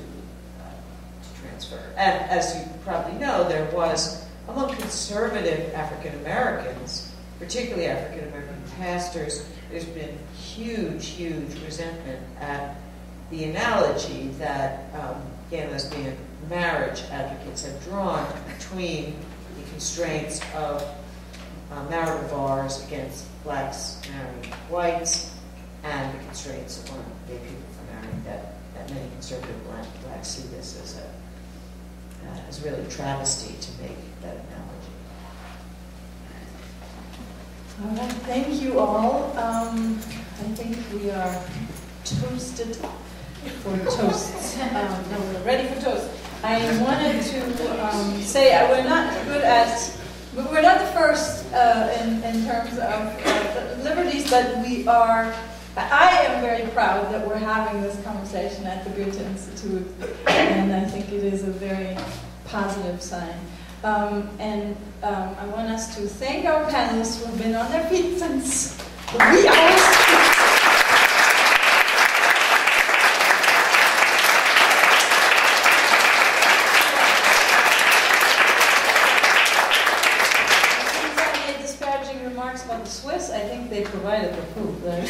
transfer. And as you probably know, there was, among conservative African Americans, particularly African American pastors, there's been huge resentment at the analogy that gay and lesbian marriage advocates have drawn between the constraints of marital bars against blacks marrying whites and the constraints on gay people for marrying, that many conservative blacks see this as really a travesty to make that analogy.
All right, thank you all. I think we are toasted for toasts. No, we're ready for toast. I wanted to say we're not the first in terms of liberties, but we are. I am very proud that we're having this conversation at the Goethe Institute, and I think it is a very positive sign. I want us to thank our panelists who have been on their feet since 3 hours. Since I made disparaging remarks about the Swiss, I think they provided the food. Right?